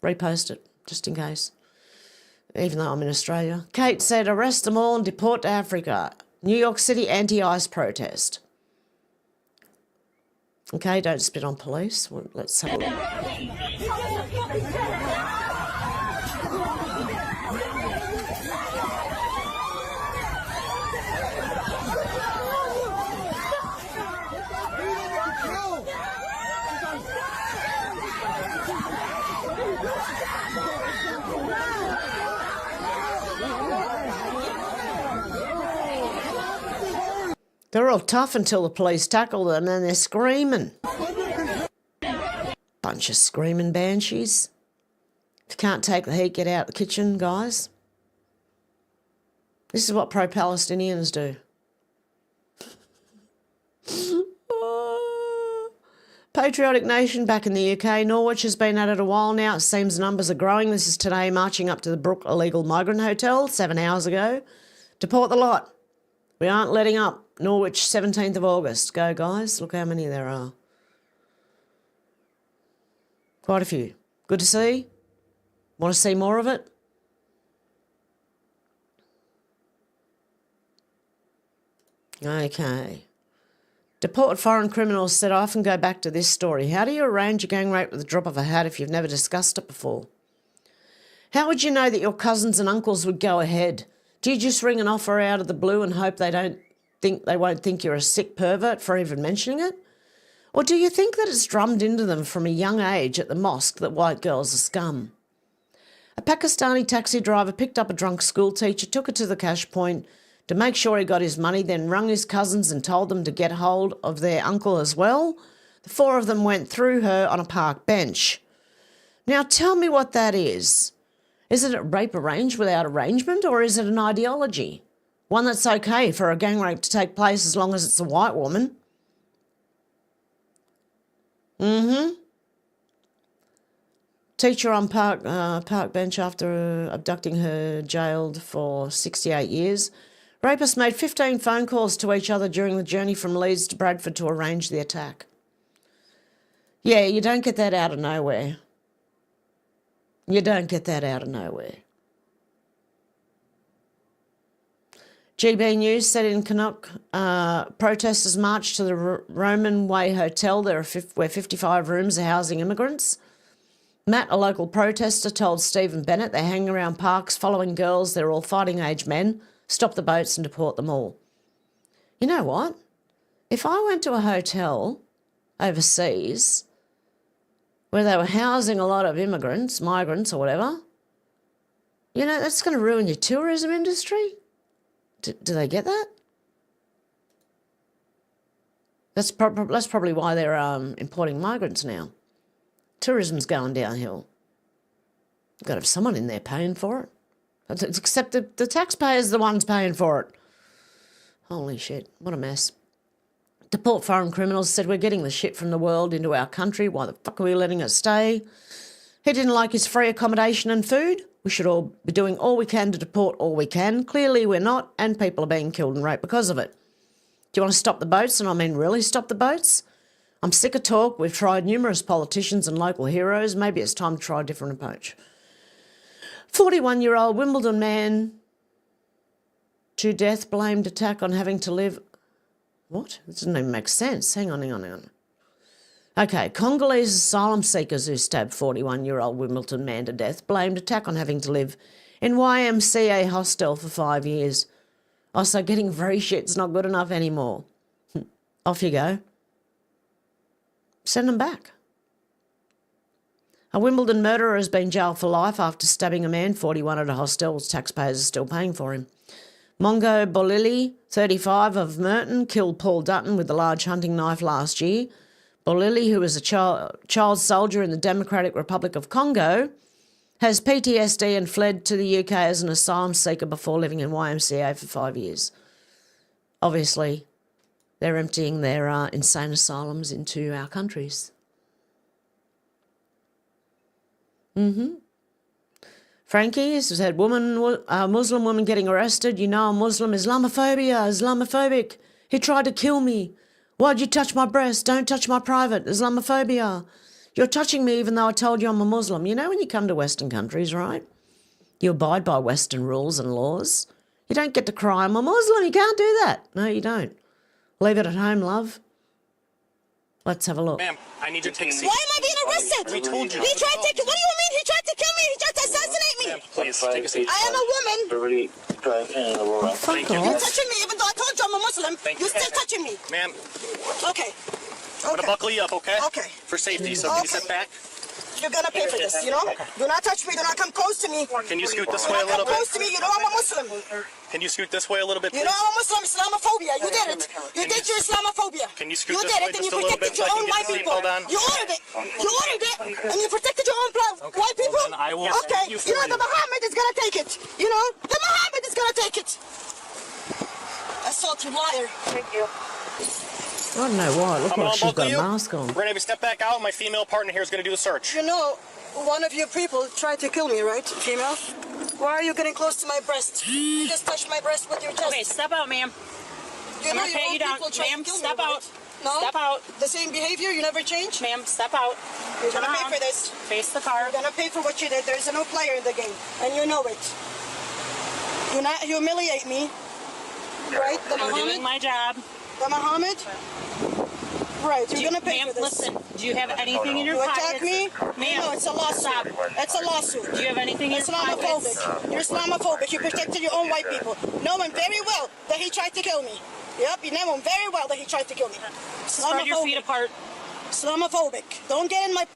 Repost it, just in case. Even though I'm in Australia. Kate said, arrest them all and deport to Africa. New York City anti-ICE protest. Okay, don't spit on police. Well, let's have a look. They're all tough until the police tackle them and they're screaming. Bunch of screaming banshees. If you can't take the heat, get out the kitchen, guys. This is what pro-Palestinians do. Patriotic nation back in the UK. Norwich has been at it a while now. It seems numbers are growing. This is today marching up to the Brook illegal migrant hotel 7 hours ago. Deport the lot. We aren't letting up. Norwich, 17th of August. Go, guys. Look how many there are. Quite a few. Good to see. Want to see more of it? Okay. Deport foreign criminals said, I often go back to this story. How do you arrange a gang rape with the drop of a hat if you've never discussed it before? How would you know that your cousins and uncles would go ahead? Do you just ring an offer out of the blue and hope they won't think you're a sick pervert for even mentioning it? Or do you think that it's drummed into them from a young age at the mosque that white girls are scum? A Pakistani taxi driver picked up a drunk school teacher, took her to the cash point to make sure he got his money, then rung his cousins and told them to get hold of their uncle as well. The four of them went through her on a park bench. Now tell me what that is. Is it a rape arranged without arrangement, or is it an ideology? One that's okay for a gang rape to take place as long as it's a white woman. Teacher on park bench after abducting her, jailed for 68 years. Rapists made 15 phone calls to each other during the journey from Leeds to Bradford to arrange the attack. Yeah, you don't get that out of nowhere. You don't get that out of nowhere. GB News said in Canuck, protesters marched to the Roman Way Hotel where 55 rooms are housing immigrants. Matt, a local protester, told Stephen Bennett they hang around parks following girls. They're all fighting-age men. Stop the boats and deport them all. You know what? If I went to a hotel overseas where they were housing a lot of immigrants, migrants or whatever, you know, that's going to ruin your tourism industry. Do they get that? That's probably why they're importing migrants now. Tourism's going downhill. You've got to have someone in there paying for it. Except the taxpayers are the ones paying for it. Holy shit, what a mess. Deport foreign criminals, said we're getting the shit from the world into our country. Why the fuck are we letting it stay? He didn't like his free accommodation and food. We should all be doing all we can to deport all we can. Clearly we're not, and people are being killed and raped because of it. Do you want to stop the boats? And I mean really stop the boats? I'm sick of talk. We've tried numerous politicians and local heroes. Maybe it's time to try a different approach. 41-year-old Wimbledon man to death blamed attack on having to live... What? It doesn't even make sense. Hang on. Okay, Congolese asylum seekers who stabbed 41-year-old Wimbledon man to death blamed attack on having to live in YMCA hostel for 5 years. Oh, so getting free shit's not good enough anymore. Off you go. Send them back. A Wimbledon murderer has been jailed for life after stabbing a man, 41, at a hostel. Taxpayers are still paying for him. Mongo Bolili, 35, of Merton, killed Paul Dutton with a large hunting knife last year. Bolili, who was a child soldier in the Democratic Republic of Congo, has PTSD and fled to the UK as an asylum seeker before living in YMCA for 5 years. Obviously, they're emptying their insane asylums into our countries. Frankie has said, Muslim woman getting arrested. You know I'm Muslim. Islamophobic. He tried to kill me. Why'd you touch my breast? Don't touch my private. Islamophobia. You're touching me even though I told you I'm a Muslim. You know when you come to Western countries, right? You abide by Western rules and laws. You don't get to cry, I'm a Muslim. You can't do that. No, you don't. Leave it at home, love. Let's have a look. Ma'am, I need you to take a seat. Why am I being arrested? We told you. He tried to... What do you mean? He tried to kill me. He tried to assassinate me. Ma'am, please, take a seat. I am a woman. Thank you. You're touching me even though I told you I'm a Muslim. You're still touching me. Ma'am. Okay. I'm going to buckle you up, okay? Okay. For safety, so can you sit back? You're gonna pay for this, you know? Do not touch me, do not come close to me. Can you scoot this way a little bit? bit? Close to me, you know I'm a Muslim. Can you scoot this way a little bit, please? You know I'm a Muslim, Islamophobia, you did it. You did your Islamophobia. Can you scoot you this did way it, and you just a little bit protected so your I own can white get people. Hold on. You ordered it. You ordered it, and you protected your own white people. Then I will okay, you you know the Muhammad is gonna take it. You know, the Muhammad is gonna take it. Assault, you liar. Thank you. I don't know why. Look like she's got a mask on. We're going to have you step back out. My female partner here is going to do the search. You know, one of your people tried to kill me, right, female? Why are you getting close to my breast? You just touched my breast with your chest. Okay, step out, ma'am. You I'm know gonna your pat own you down. people tried Ma'am, to kill step me, out. right? No? Step out. The same behavior, you never change? Ma'am, step out. You're Turn gonna pay around. for this. Face the car. You're gonna pay for what you did. There's no player in the game, and you know it. Do not humiliate me. Right? The I'm Muhammad? doing my job. The Muhammad? Right, you're gonna pay for this. Listen, do you have anything in your you pockets? attack me? Ma'am, no, it's a lawsuit. stop. It's a lawsuit. Do you have anything in your pockets? Islamophobic. You're Islamophobic. You protected your own white people. Knowing very well that he tried to kill me. Yep, you know him very well that he tried to kill me. Spread your feet apart. Islamophobic. Don't get in my...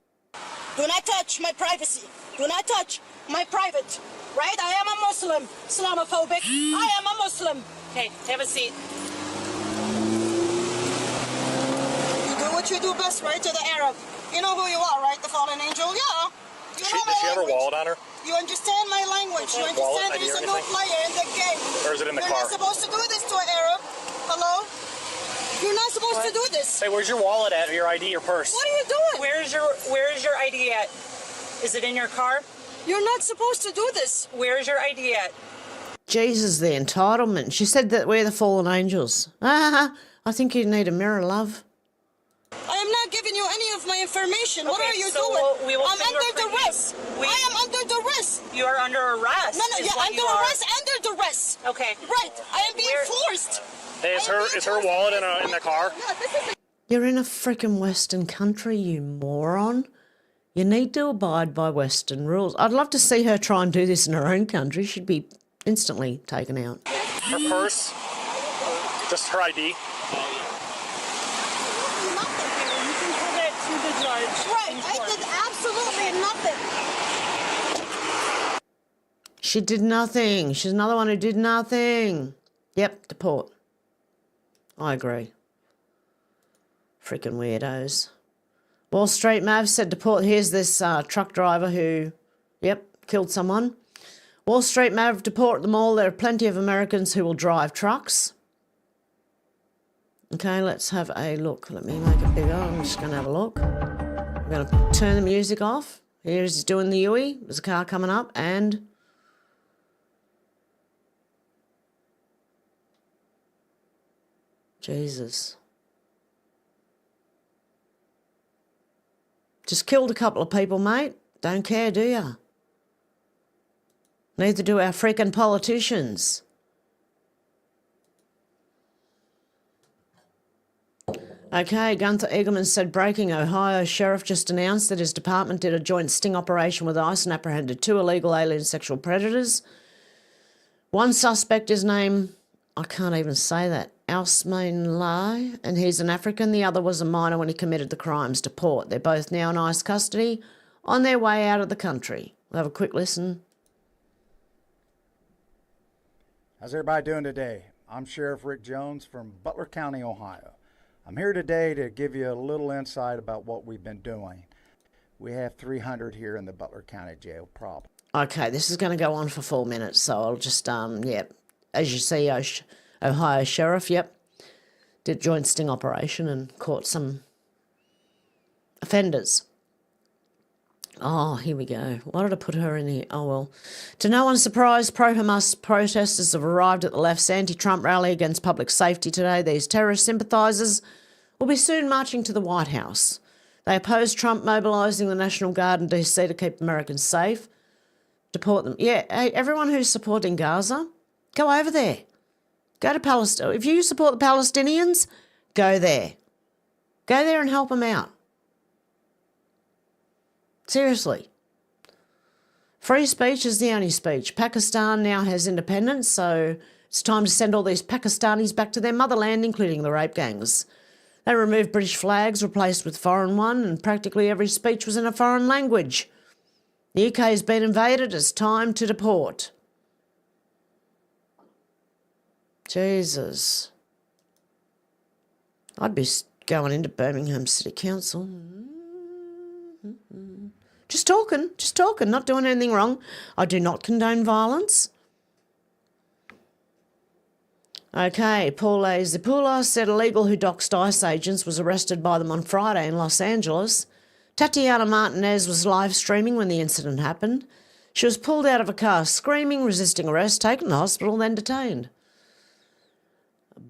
Do not touch my privacy. Do not touch my private. Right? I am a Muslim. Islamophobic. I am a Muslim. Okay, have a seat. You do what you do best, right? To the Arab. You know who you are, right? The fallen angel? Yeah. You know my Does she have her language. wallet on her? You understand my language. You understand Wallet, there's ID, a no everything? player in the game. Or is it in the You're car? not supposed to do this to an Arab. Hello? You're not supposed to do this. Hey, where's your wallet at? Your ID, your purse? What are you doing? Where's your ID at? Is it in your car? You're not supposed to do this. Where's your ID at? Jesus, the entitlement. She said that we're the fallen angels. I think you need a mirror, love. I am not giving you any of my information. What Okay, are you so doing? we will I'm under fingerprint duress. you. I am under duress. You are under arrest. No, is yeah, what under you are. arrest, under duress. Okay. Right. I am being forced. Hey, is her wallet in the car? You're in a freaking Western country, you moron. You need to abide by Western rules. I'd love to see her try and do this in her own country. She'd be instantly taken out. Her purse? Just her ID? Right. I did absolutely nothing. She did nothing. She's another one who did nothing. Yep, deport. I agree. Freaking weirdos. Wall Street Mav said deport. Here's this truck driver who, yep, killed someone. Wall Street Mav, deport them all. There are plenty of Americans who will drive trucks. Okay, let's have a look. Let me make it bigger. I'm just going to have a look. I'm going to turn the music off. Here's doing the Yui. There's a car coming up and... Jesus. Just killed a couple of people, mate. Don't care, do ya? Neither do our freaking politicians. Okay, Gunther Eagleman said breaking. Ohio sheriff just announced that his department did a joint sting operation with ICE and apprehended 2 illegal alien sexual predators. One suspect is named, I can't even say that, Ausmain Lai, and he's an African. The other was a minor when he committed the crimes. Deport. They're both now in ICE custody on their way out of the country. We'll have a quick listen. How's everybody doing today? I'm Sheriff Rick Jones from Butler County, Ohio. I'm here today to give you a little insight about what we've been doing. We have 300 here in the Butler County Jail problem. Okay, this is going to go on for 4 minutes, so I'll just, as you see, Ohio Sheriff, did joint sting operation and caught some offenders. Oh, here we go. Why did I put her in here? Oh, well. To no one's surprise, pro-Hamas protesters have arrived at the left's anti-Trump rally against public safety today. These terrorist sympathisers will be soon marching to the White House. They oppose Trump mobilising the National Guard in DC to keep Americans safe. Deport them. Yeah, hey, everyone who's supporting Gaza, go over there. Go to Palestine. If you support the Palestinians, go there. Go there and help them out. Seriously. Free speech is the only speech. Pakistan now has independence, so it's time to send all these Pakistanis back to their motherland, including the rape gangs. They removed British flags, replaced with foreign one, and practically every speech was in a foreign language. The UK has been invaded. It's time to deport. Jesus. I'd be going into Birmingham City Council. Just talking, not doing anything wrong. I do not condone violence. Okay, Paul Zipula said a legal who doxed ICE agents was arrested by them on Friday in Los Angeles. Tatiana Martinez was live streaming when the incident happened. She was pulled out of a car screaming, resisting arrest, taken to the hospital, then detained.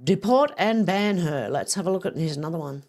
Deport and ban her. Let's have a look at, here's another one.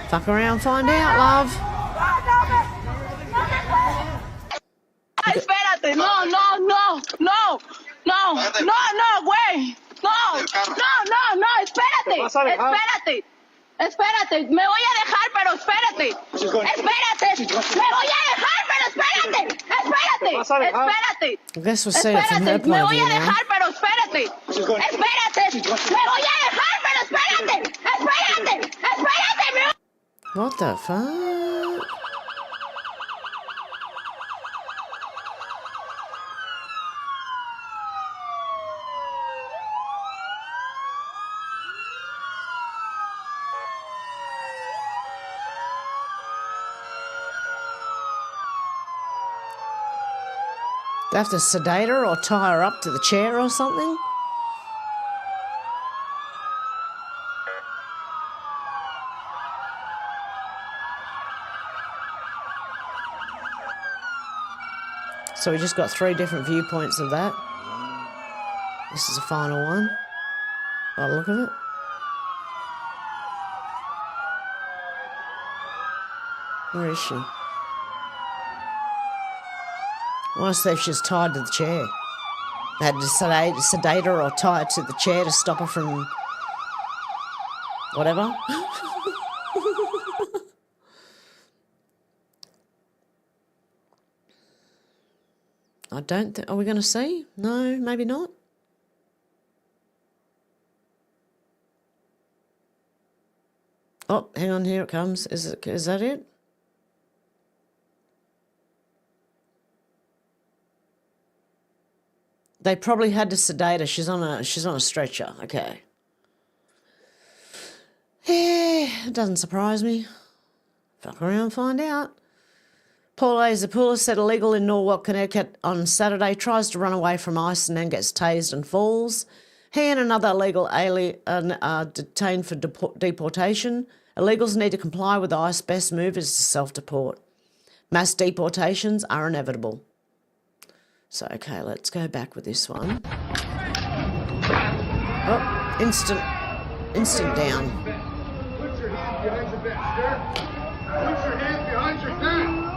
Fuck around, find out, love. Espérate, no, güey. No, espérate. Me voy a dejar, pero espérate. Espérate. I guess we'll see it from her point Me of voy view a now. dejar, pero espérate. What the fuck? They have to sedate her or tie her up to the chair or something? So we just got 3 different viewpoints of that. This is the final one, by the look of it. Where is she? I want to see if she's tied to the chair. They had to sedate her or tie her to the chair to stop her from whatever. I don't think... Are we going to see? No, maybe not. Oh, hang on, here it comes. Is that it? They probably had to sedate her. She's on a stretcher. Okay. Yeah, it doesn't surprise me. Fuck around, find out. Paul Azapoulos said illegal in Norwalk, Connecticut on Saturday, tries to run away from ICE and then gets tased and falls. He and another illegal alien are detained for deportation. Illegals need to comply with ICE. Best move is to self-deport. Mass deportations are inevitable. So, okay, let's go back with this one. Oh, instant down. Put your hands behind your back, sir. Put your hands behind your back.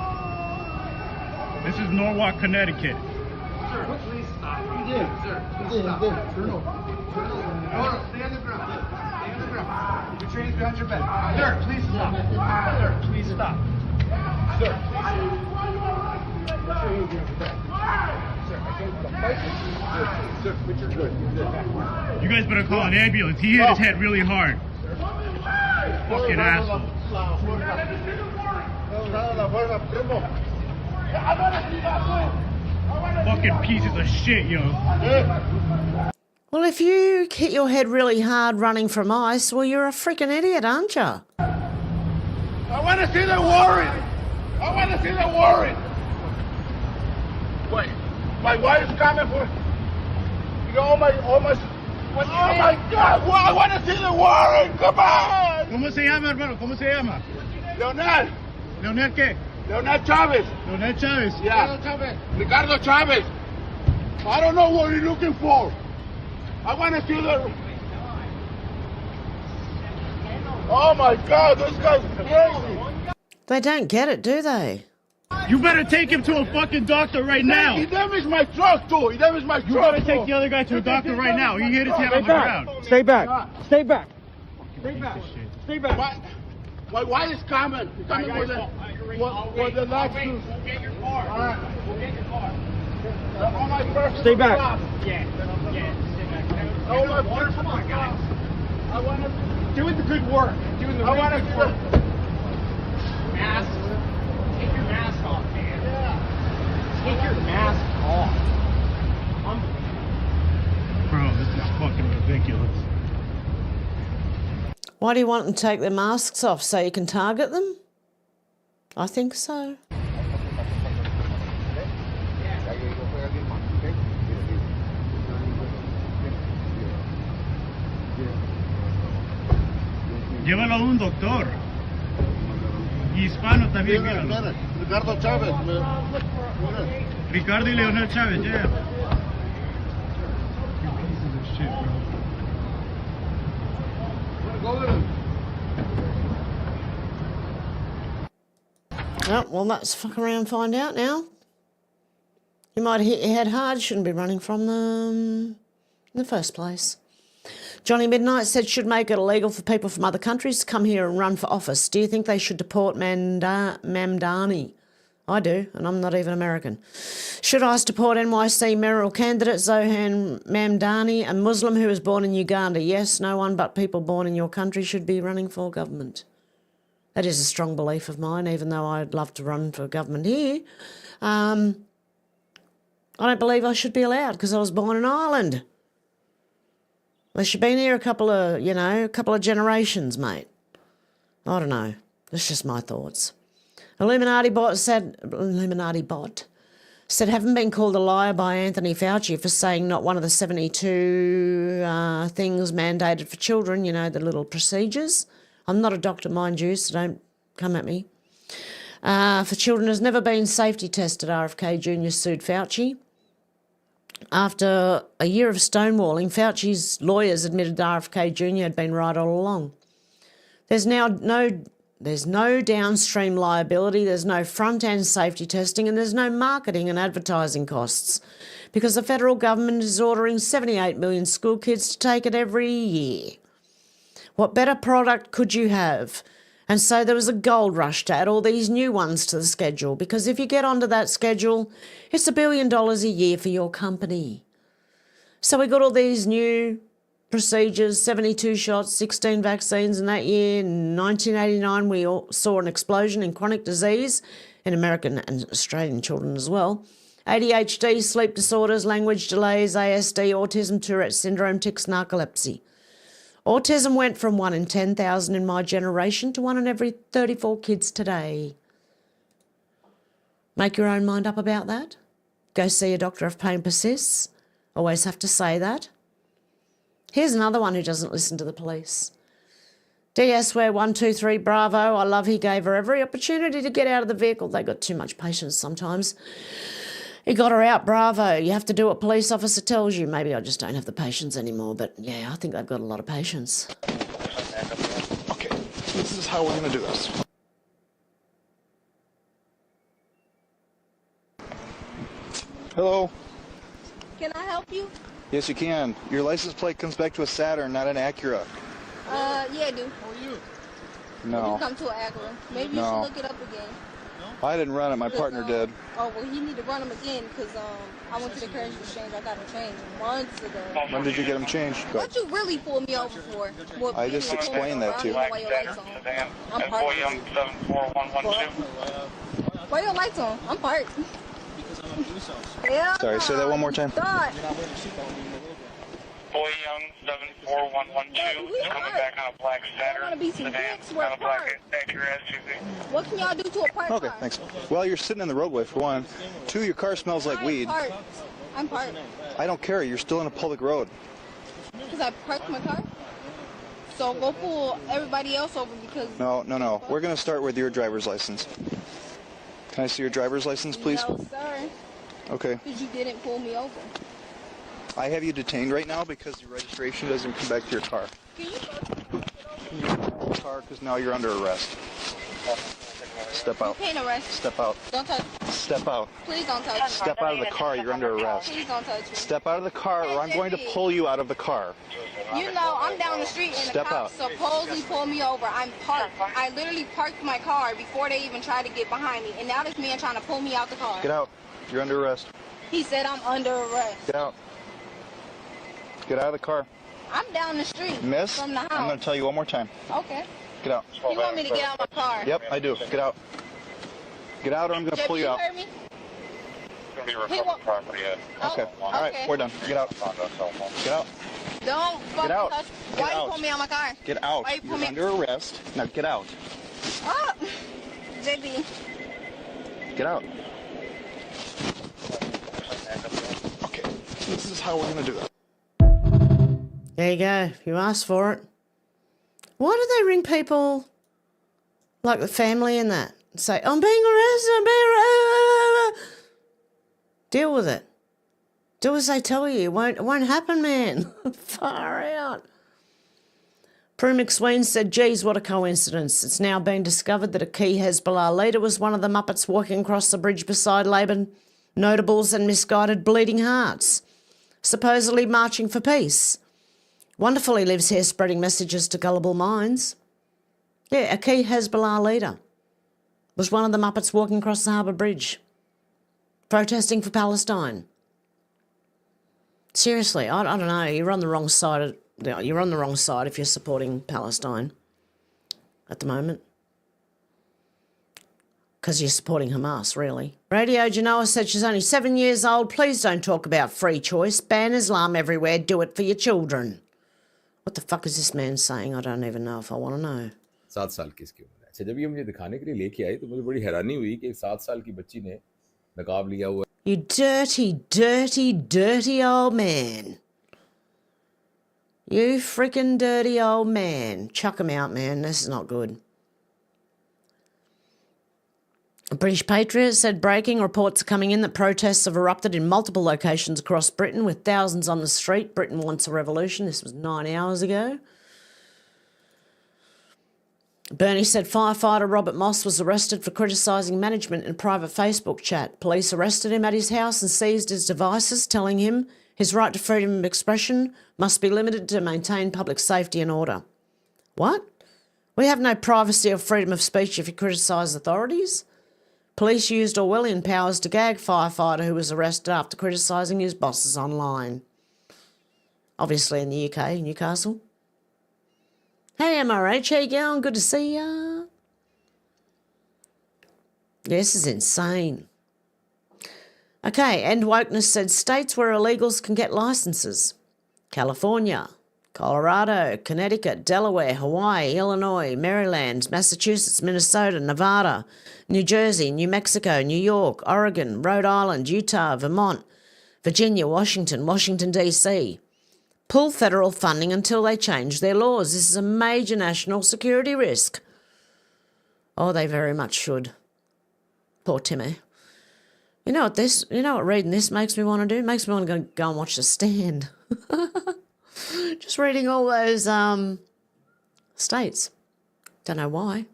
This is Norwalk, Connecticut. Sir, please stop. You did. Sir, please stop. Turn over. No, stay on the ground. Stay on the ground. Put your hands behind your back. Sir, please stop. Sir, please stop. Sir, put your hands behind your back. Sir, I can't fight with you. Sir, but you're good. You guys better call an ambulance. He hit his head really hard. Fucking asshole. Fucking pieces of shit, yo. Well, if you hit your head really hard running from ICE, well, you're a freaking idiot, aren't you? I want to see the warrant. I want to see the warrant. Wait, my wife's coming for... You know, oh my God, well, I want to see the warrant. Come on. ¿Cómo se llama, hermano? ¿Cómo se llama? Leonel. ¿Leonel qué? Leonel Chavez. Leonel Chavez. Yeah. Ricardo Chavez. I don't know what you're looking for. I want to see the... Oh my God, this guy's crazy. They don't get it, do they? You better take him to a fucking doctor right now. He damaged my truck, too. He damaged my truck. You better take the other guy to a doctor right now. He hit his head on the ground. Stay back. Stay back. Stay back. Stay back. My wife is coming. He's coming with the left shoes. We'll get your car. All right. We'll get your car. All my personal Stay back. stuff. Yeah. Stay back. All my personal stuff. I want to... Doing the good work. Doing the I want to... Mask. Take your mask off, man. Yeah. Take your mask off. Bro, this is fucking ridiculous. Why do you want them to take their masks off so you can target them? I think so. Llévalo a un doctor. Y hispano también, míralo. Ricardo Chávez. Ricardo y Leonel Chávez, yeah. Oh, well, let's fuck around and find out now. You might have hit your head hard. Shouldn't be running from them in the first place. Johnny Midnight said should make it illegal for people from other countries to come here and run for office. Do you think they should deport Mamdani? I do, and I'm not even American. Should ICE deport NYC mayoral candidate Zohan Mamdani, a Muslim who was born in Uganda? Yes, no one but people born in your country should be running for government. That is a strong belief of mine, even though I'd love to run for government here. I don't believe I should be allowed because I was born in Ireland. Unless you've been here a couple of generations, mate. I don't know. That's just my thoughts. Illuminati bot said Said, haven't been called a liar by Anthony Fauci for saying not one of the 72 things mandated for children, you know, the little procedures. I'm not a doctor, mind you, so don't come at me. For children has never been safety tested, RFK Jr. sued Fauci. After a year of stonewalling, Fauci's lawyers admitted RFK Jr. had been right all along. There's no downstream liability, there's no front-end safety testing, and there's no marketing and advertising costs because the federal government is ordering 78 million school kids to take it every year. What better product could you have? And so there was a gold rush to add all these new ones to the schedule because if you get onto that schedule, it's $1 billion a year for your company. So we got all these new procedures, 72 shots, 16 vaccines, and that year, in 1989, we all saw an explosion in chronic disease in American and Australian children as well. ADHD, sleep disorders, language delays, ASD, autism, Tourette syndrome, tics, narcolepsy. Autism went from 1 in 10,000 in my generation to 1 in every 34 kids today. Make your own mind up about that. Go see a doctor if pain persists. Always have to say that. Here's another one who doesn't listen to the police. DS123 Bravo, I love he gave her every opportunity to get out of the vehicle. They got too much patience sometimes. He got her out, bravo. You have to do what a police officer tells you. Maybe I just don't have the patience anymore, but yeah, I think they've got a lot of patience. Okay, this is how we're going to do this. Hello? Can I help you? Yes, you can. Your license plate comes back to a Saturn, not an Acura. Yeah, I do. How are you? No. You come to an Acura. Maybe you No. should look it up again. I didn't run it. My partner did. Oh, well, you need to run them again because I went to the carriage exchange. I got them changed months ago. When did you get them changed? What you really pulled me over for? Well, I just explained that to you. Why your lights on? I'm parked. Why your lights on? I'm parked. Yeah. Sorry, say that one more time. Stop. Boy Young 74112 coming back on a black Saturn sedan on a black Acura SUV. What can y'all do to a parked Okay, car? thanks. Well, you're sitting in the roadway for one. Two, your car smells like weed. I'm parked. I don't care. You're still in a public road. Because I parked my car? So go pull everybody else over because... No. We're going to start with your driver's license. Can I see your driver's license, please? No, sir. Okay. Because you didn't pull me over. I have you detained right now because your registration doesn't come back to your car. Can you Can you get out of the car because now you're under arrest. Step out. You can't arrest. Step out. Don't touch. Step out. Please don't touch me. Step out of the car. You're under arrest. Please don't touch me. Step out of the car or I'm going to pull you out of the car. You know, I'm down the street and Step the cops out. supposedly pulled me over. I'm parked. I literally parked my car before they even tried to get behind me. And now this man trying to pull me out the car. Get out. You're under arrest. He said I'm under arrest. Get out. Get out of the car. I'm down the street. Miss, From the house. I'm going to tell you one more time. Okay. Get out. You want me to get out my car? Yep, I do. Get out. Get out or I'm going to pull you out. Heard me? It's going to be recovered property at. Okay. All right, we're done. Get out. Get out. Don't fucking out. touch. Get Why out. you pull me out my car? Get out. Why you pull You're me? under arrest. Now get out. Oh, JB. Get out. Okay, this is how we're going to do it. There you go. You asked for it. Why do they ring people like the family and that and say, I'm being arrested, I'm being arrested? Deal with it. Do as they tell you. It won't happen, man. Far out. Prue McSween said, geez, what a coincidence. It's now been discovered that a key Hezbollah leader was one of the Muppets walking across the bridge beside Laban, notables and misguided bleeding hearts, supposedly marching for peace. Wonderful he lives here spreading messages to gullible minds. Yeah, a key Hezbollah leader was one of the Muppets walking across the harbour bridge, protesting for Palestine. Seriously, I don't know. You're on the wrong side. You're on the wrong side if you're supporting Palestine at the moment, because you're supporting Hamas, really. Radio Genoa said she's only 7 years old. Please don't talk about free choice. Ban Islam everywhere. Do it for your children. What the fuck is this man saying? I don't even know if I want to know. 7 साल की इसकी उम्र है। अच्छा, जब ये मुझे दिखाने के लिए लेके आई तो मुझे बड़ी हैरानी हुई कि एक 7 साल की बच्ची ने नकाब लिया हुआ You dirty, dirty, dirty old man. You freaking dirty old man. Chuck him out, man. This is not good. A British Patriot said breaking reports are coming in that protests have erupted in multiple locations across Britain with thousands on the street. Britain wants a revolution. This was 9 hours ago. Bernie said firefighter Robert Moss was arrested for criticising management in a private Facebook chat. Police arrested him at his house and seized his devices, telling him his right to freedom of expression must be limited to maintain public safety and order. What? We have no privacy or freedom of speech if you criticise authorities? Police used Orwellian powers to gag firefighter who was arrested after criticising his bosses online. Obviously in the UK, Newcastle. Hey MRH, how you going? Good to see ya. This is insane. Okay, End Wokeness said states where illegals can get licences. California, Colorado, Connecticut, Delaware, Hawaii, Illinois, Maryland, Massachusetts, Minnesota, Nevada, New Jersey, New Mexico, New York, Oregon, Rhode Island, Utah, Vermont, Virginia, Washington, Washington DC. Pull federal funding until they change their laws. This is a major national security risk. Oh, they very much should. Poor Timmy. You know what reading this makes me want to do? It makes me want to go and watch The Stand. Just reading all those states. Don't know why.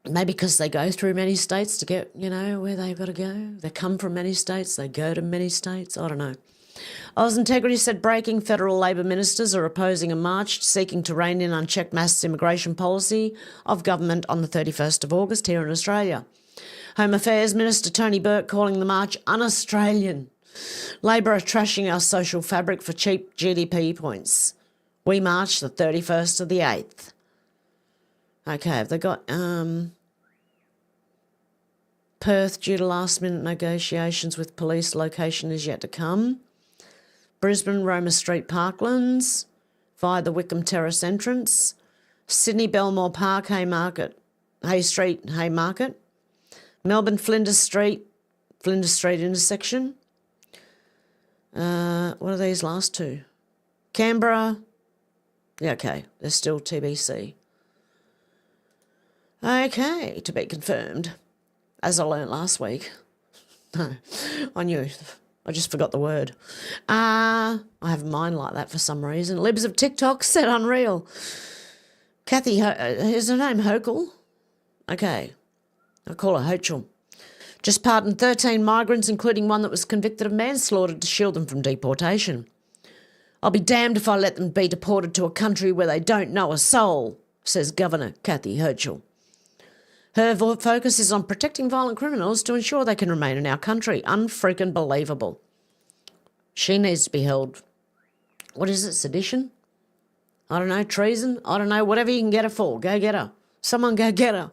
Maybe because they go through many states to get, where they've got to go. They come from many states. They go to many states. I don't know. Oz Integrity said breaking federal Labor ministers are opposing a march seeking to rein in unchecked mass immigration policy of government on the 31st of August here in Australia. Home Affairs Minister Tony Burke calling the march un-Australian. Labor are trashing our social fabric for cheap GDP points. We march the 31st of the 8th. Okay, have they got Perth due to last-minute negotiations with police, location is yet to come. Brisbane, Roma Street, Parklands, via the Wickham Terrace entrance. Sydney, Belmore Park, Hay Street, Haymarket. Melbourne, Flinders Street intersection. What are these last two? Canberra. Yeah, okay, they're still TBC. Okay, to be confirmed. As I learnt last week. No, I knew. I just forgot the word. I have a mind like that for some reason. Libs of TikTok said unreal. Kathy, is her name Hochul? Okay. I'll call her Hochul. Just pardoned 13 migrants, including one that was convicted of manslaughter to shield them from deportation. I'll be damned if I let them be deported to a country where they don't know a soul, says Governor Kathy Hochul. Her focus is on protecting violent criminals to ensure they can remain in our country. Unfreaking believable. She needs to be held. What is it, sedition? I don't know, treason? I don't know, whatever you can get her for. Go get her. Someone go get her.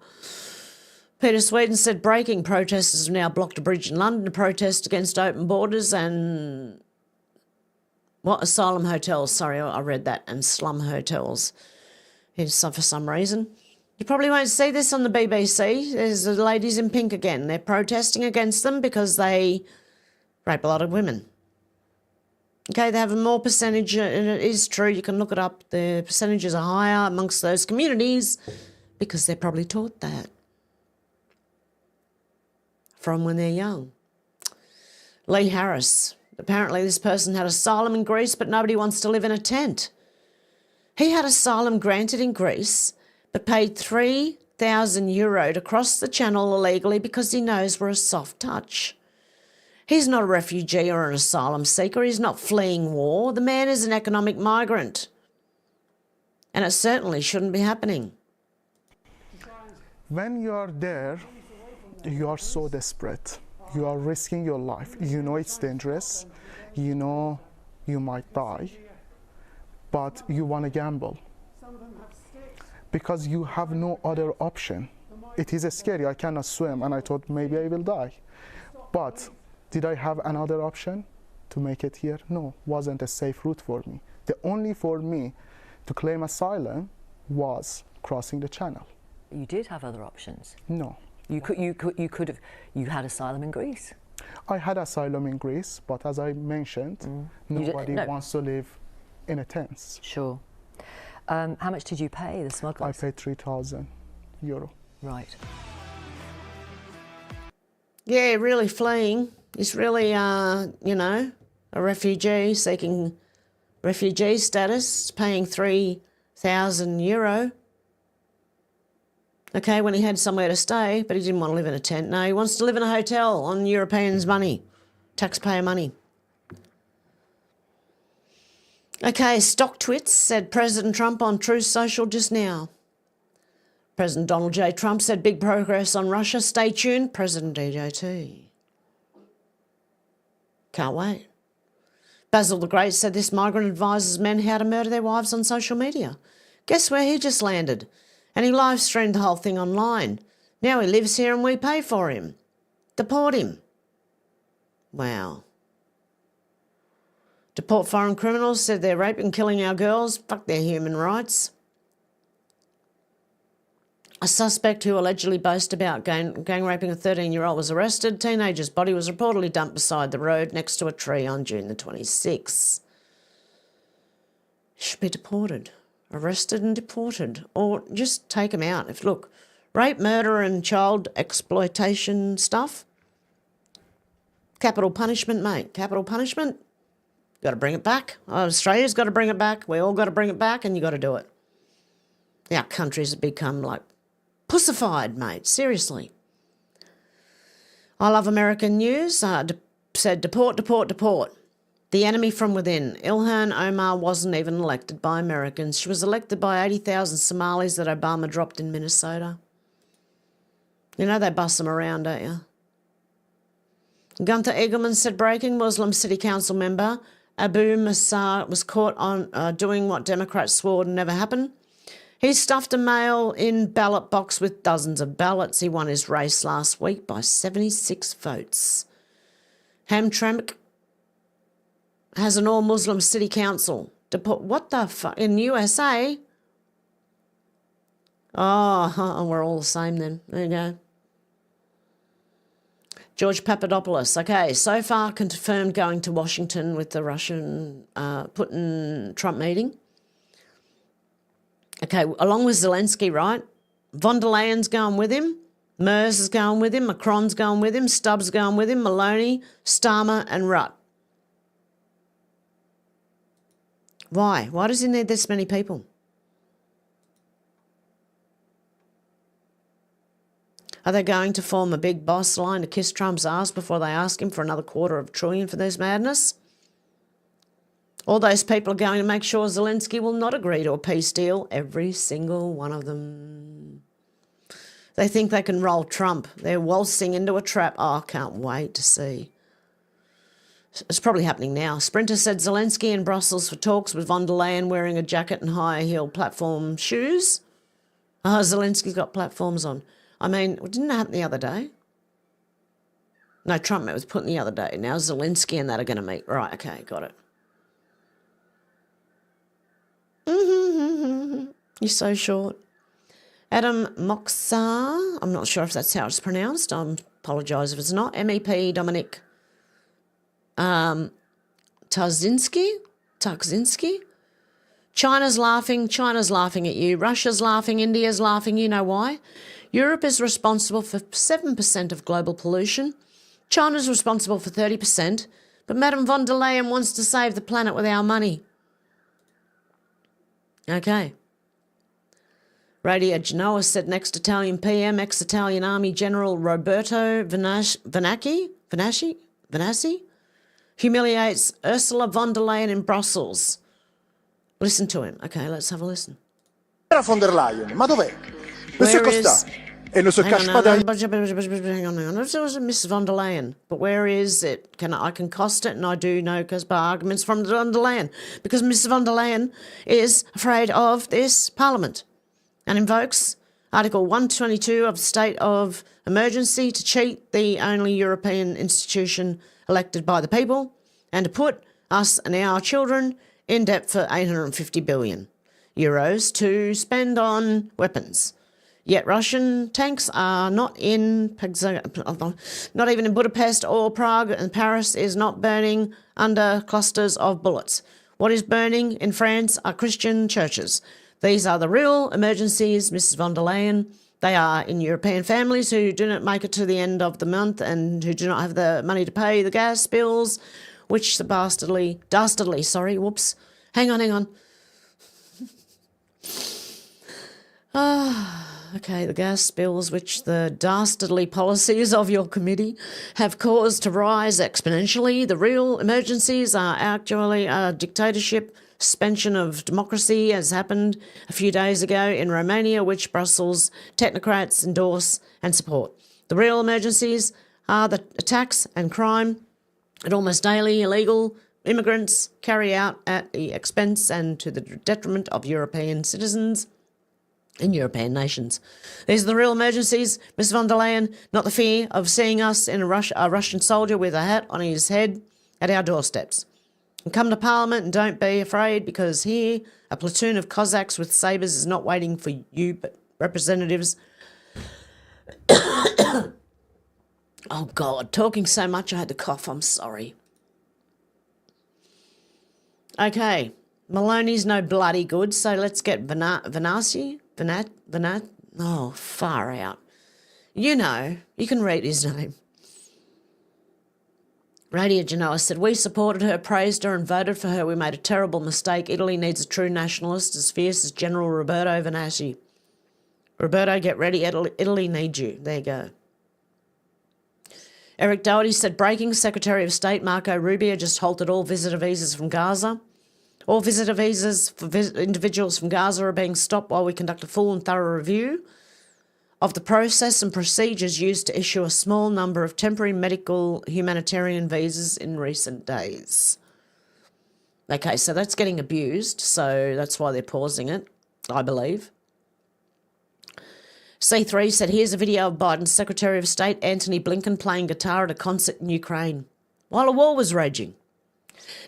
Peter Sweden said breaking protesters have now blocked a bridge in London to protest against open borders and... Asylum hotels. Sorry, I read that. And slum hotels. For some reason. You probably won't see this on the BBC. There's the ladies in pink again. They're protesting against them because they rape a lot of women. Okay, they have a more percentage, and it is true, you can look it up. The percentages are higher amongst those communities because they're probably taught that from when they're young. Lee Harris. Apparently this person had asylum in Greece, but nobody wants to live in a tent. He had asylum granted in Greece, but paid €3,000 to cross the channel illegally because he knows we're a soft touch. He's not a refugee or an asylum seeker. He's not fleeing war. The man is an economic migrant. And it certainly shouldn't be happening. When you are there, you are so desperate. You are risking your life. You know it's dangerous. You know you might die. But you want to gamble. Because you have no other option. It is scary. I cannot swim, and I thought maybe I will die. But did I have another option to make it here? No, wasn't a safe route for me. The only for me to claim asylum was crossing the channel. You did have other options? No. You had asylum in Greece. I had asylum in Greece, but as I mentioned, nobody wants to live in a tent. Sure. How much did you pay the smugglers? I paid €3,000. Right. Yeah, really fleeing. He's really, you know, a refugee seeking refugee status, paying €3,000. Okay, when he had somewhere to stay, but he didn't want to live in a tent. No, he wants to live in a hotel on Europeans' money, taxpayer money. Okay, Stock Twits said President Trump on Truth Social just now. President Donald J. Trump said big progress on Russia. Stay tuned, President DJT. Can't wait. Basil the Great said this migrant advises men how to murder their wives on social media. Guess where he just landed? And he live streamed the whole thing online. Now he lives here and we pay for him. Deport him. Wow. Deport foreign criminals, said they're raping and killing our girls. Fuck their human rights. A suspect who allegedly boasted about gang raping a 13-year-old was arrested. Teenager's body was reportedly dumped beside the road next to a tree on June the 26th. Should be deported. Arrested and deported. Or just take him out. If look, rape, murder and child exploitation stuff, capital punishment, mate. Capital punishment. Got to bring it back. Australia's got to bring it back. We all got to bring it back and you got to do it. Our countries have become like pussified, mate. Seriously. I Love American News said deport, deport, deport. The enemy from within. Ilhan Omar wasn't even elected by Americans. She was elected by 80,000 Somalis that Obama dropped in Minnesota. You know they bust them around, don't you? Gunther Eagleman said breaking Muslim City Council member Abu Massar was caught on doing what Democrats swore never happened. He stuffed a mail-in ballot box with dozens of ballots. He won his race last week by 76 votes. Hamtramck has an all-Muslim city council. What the fuck? In USA? Oh, we're all the same then. There you go. George Papadopoulos. Okay, so far confirmed going to Washington with the Russian Putin-Trump meeting. Okay, along with Zelensky, right? Von der Leyen's going with him. Merz is going with him. Macron's going with him. Stubbs going with him. Maloney, Starmer and Rutt. Why? Why does he need this many people? Are they going to form a big boss line to kiss Trump's ass before they ask him for another $250 billion for this madness? All those people are going to make sure Zelensky will not agree to a peace deal, every single one of them. They think they can roll Trump. They're waltzing into a trap. Oh, I can't wait to see. It's probably happening now. Sprinter said Zelensky in Brussels for talks with von der Leyen wearing a jacket and high-heel platform shoes. Oh, Zelensky's got platforms on. I mean, didn't that happen the other day? No, Trump met with Putin the other day. Now Zelensky and that are going to meet. Right, okay, got it. You're so short. Adam Moksar, I'm not sure if that's how it's pronounced. I apologise if it's not. MEP Dominic Tarzinski. China's laughing at you. Russia's laughing, India's laughing. You know why? Europe is responsible for 7% of global pollution. China's responsible for 30%. But Madame von der Leyen wants to save the planet with our money. Okay. Radio Genoa said next Italian PM, ex-Italian Army General Roberto Vanassi humiliates Ursula von der Leyen in Brussels. Listen to him. Okay, let's have a listen. Von der Leyen, ma dov'è? Where is... Hang on, Mrs. von der Leyen, but where is it? I can cost it, and I do know because by arguments from von der Leyen, because Mrs. von der Leyen is afraid of this Parliament and invokes Article 122 of State of Emergency to cheat the only European institution elected by the people and to put us and our children in debt for €850 billion to spend on weapons. Yet Russian tanks are not even in Budapest or Prague, and Paris is not burning under clusters of bullets. What is burning in France are Christian churches. These are the real emergencies, Mrs. von der Leyen. They are in European families who do not make it to the end of the month and who do not have the money to pay the gas bills, which the dastardly, hang on. Okay, the gas bills which the dastardly policies of your committee have caused to rise exponentially. The real emergencies are actually a dictatorship, suspension of democracy, as happened a few days ago in Romania, which Brussels technocrats endorse and support. The real emergencies are the attacks and crime that almost daily illegal immigrants carry out at the expense and to the detriment of European citizens in European nations. These are the real emergencies, Ms. von der Leyen, not the fear of seeing us in a Russian soldier with a hat on his head at our doorsteps. And come to Parliament and don't be afraid, because here a platoon of Cossacks with sabres is not waiting for you, but representatives. Oh God, talking so much I had to cough, I'm sorry. Okay, Maloney's no bloody good, so let's get Vanat, oh, far out. You know, you can read his name. Radio Genoa said, we supported her, praised her and voted for her. We made a terrible mistake. Italy needs a true nationalist as fierce as General Roberto Vanatti. Roberto, get ready. Italy needs you. There you go. Eric Doherty said, breaking Secretary of State Marco Rubio just halted all visitor visas from Gaza. All visitor visas for individuals from Gaza are being stopped while we conduct a full and thorough review of the process and procedures used to issue a small number of temporary medical humanitarian visas in recent days. Okay, so that's getting abused, so that's why they're pausing it, I believe. C3 said, here's a video of Biden's Secretary of State Antony Blinken playing guitar at a concert in Ukraine while a war was raging.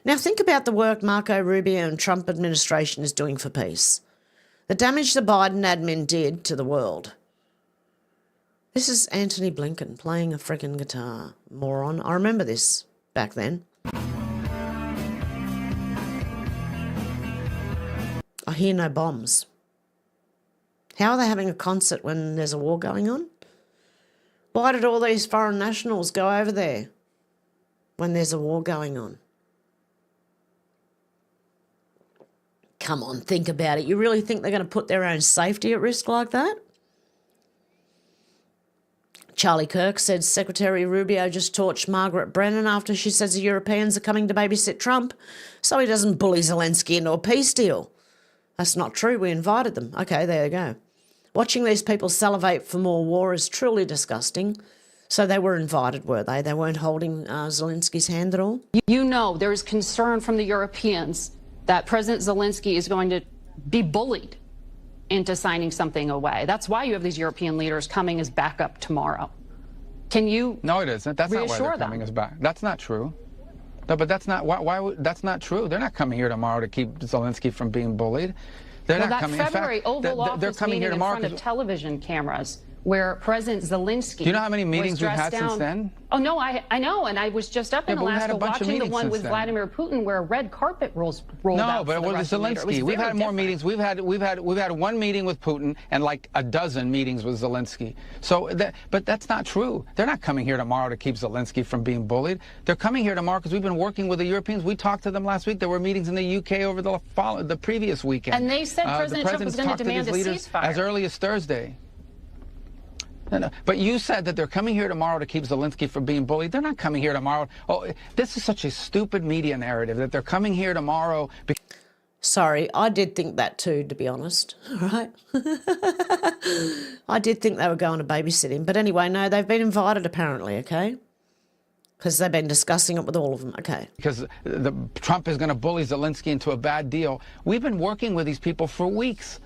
Now think about the work Marco Rubio and Trump administration is doing for peace. The damage the Biden admin did to the world. This is Antony Blinken playing a freaking guitar. Moron. I remember this back then. I hear no bombs. How are they having a concert when there's a war going on? Why did all these foreign nationals go over there when there's a war going on? Come on, think about it. You really think they're going to put their own safety at risk like that? Charlie Kirk said Secretary Rubio just torched Margaret Brennan after she says the Europeans are coming to babysit Trump so he doesn't bully Zelensky into a peace deal. That's not true. We invited them. Okay, there you go. Watching these people salivate for more war is truly disgusting. So they were invited, were they? They weren't holding Zelensky's hand at all? You know there is concern from the Europeans that President Zelensky is going to be bullied into signing something away. That's why you have these European leaders coming as backup tomorrow. Can you No, it isn't. That's not why they're coming as back. That's not true. No, but that's not that's not true. They're not coming here tomorrow to keep Zelensky from being bullied. They're not coming. That February Oval Office they're coming meeting here tomorrow in front of television cameras where President Zelensky. Do you know how many meetings we've had since then? Oh no, I know, and I was just up in Alaska watching the one with Vladimir Putin where a red carpet rolled out. No, but it was Zelensky. We've had more meetings. We've had one meeting with Putin and like a dozen meetings with Zelensky. So, but that's not true. They're not coming here tomorrow to keep Zelensky from being bullied. They're coming here tomorrow because we've been working with the Europeans. We talked to them last week. There were meetings in the UK over the previous weekend. And they said President Trump was going to demand a ceasefire as early as Thursday. No. But you said that they're coming here tomorrow to keep Zelensky from being bullied. They're not coming here tomorrow. Oh, this is such a stupid media narrative that they're coming here tomorrow. Sorry, I did think that too, to be honest. All right. I did think they were going to babysit him. But anyway, no, they've been invited apparently, okay? Because they've been discussing it with all of them, okay. Because Trump is going to bully Zelensky into a bad deal. We've been working with these people for weeks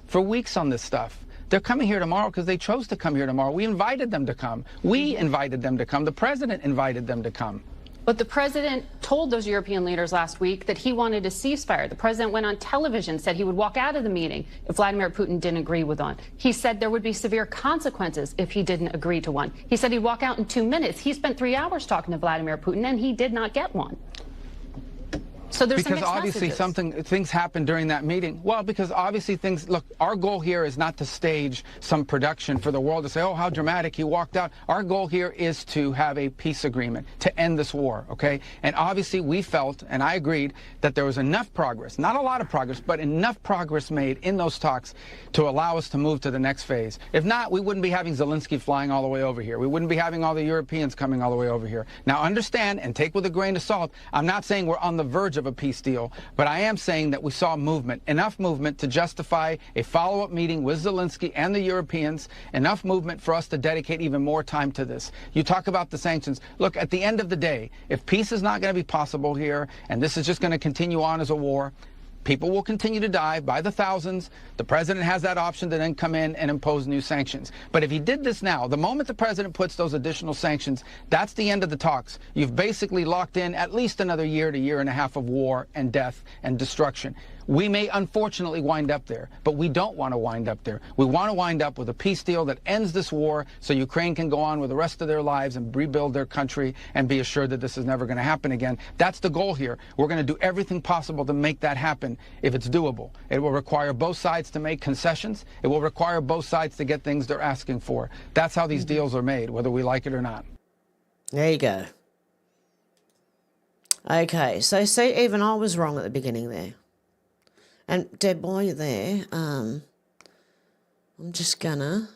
on this stuff. They're coming here tomorrow because they chose to come here tomorrow. We invited them to come. We invited them to come. The president invited them to come. But the president told those European leaders last week that he wanted a ceasefire. The president went on television, said he would walk out of the meeting if Vladimir Putin didn't agree with one. He said there would be severe consequences if he didn't agree to one. He said he'd walk out in 2 minutes. He spent 3 hours talking to Vladimir Putin, and he did not get one. So there's because some obviously things happened during that meeting. Well, because obviously look, our goal here is not to stage some production for the world to say, oh, how dramatic, he walked out. Our goal here is to have a peace agreement to end this war, okay? And obviously we felt, and I agreed, that there was enough progress, not a lot of progress, but enough progress made in those talks to allow us to move to the next phase. If not, we wouldn't be having Zelensky flying all the way over here. We wouldn't be having all the Europeans coming all the way over here. Now understand, and take with a grain of salt, I'm not saying we're on the verge of a peace deal, but I am saying that we saw movement, enough movement to justify a follow-up meeting with Zelensky and the Europeans, enough movement for us to dedicate even more time to this. You talk about the sanctions. Look, at the end of the day, if peace is not going to be possible here, and this is just going to continue on as a war, people will continue to die by the thousands. The president has that option to then come in and impose new sanctions. But if he did this now, the moment the president puts those additional sanctions, that's the end of the talks. You've basically locked in at least another year to year and a half of war and death and destruction. We may unfortunately wind up there, but we don't want to wind up there. We want to wind up with a peace deal that ends this war so Ukraine can go on with the rest of their lives and rebuild their country and be assured that this is never going to happen again. That's the goal here. We're going to do everything possible to make that happen if it's doable. It will require both sides to make concessions. It will require both sides to get things they're asking for. That's how these deals are made, whether we like it or not. There you go. Okay, so see, even I was wrong at the beginning there. And Deb, while you're there, I'm just gonna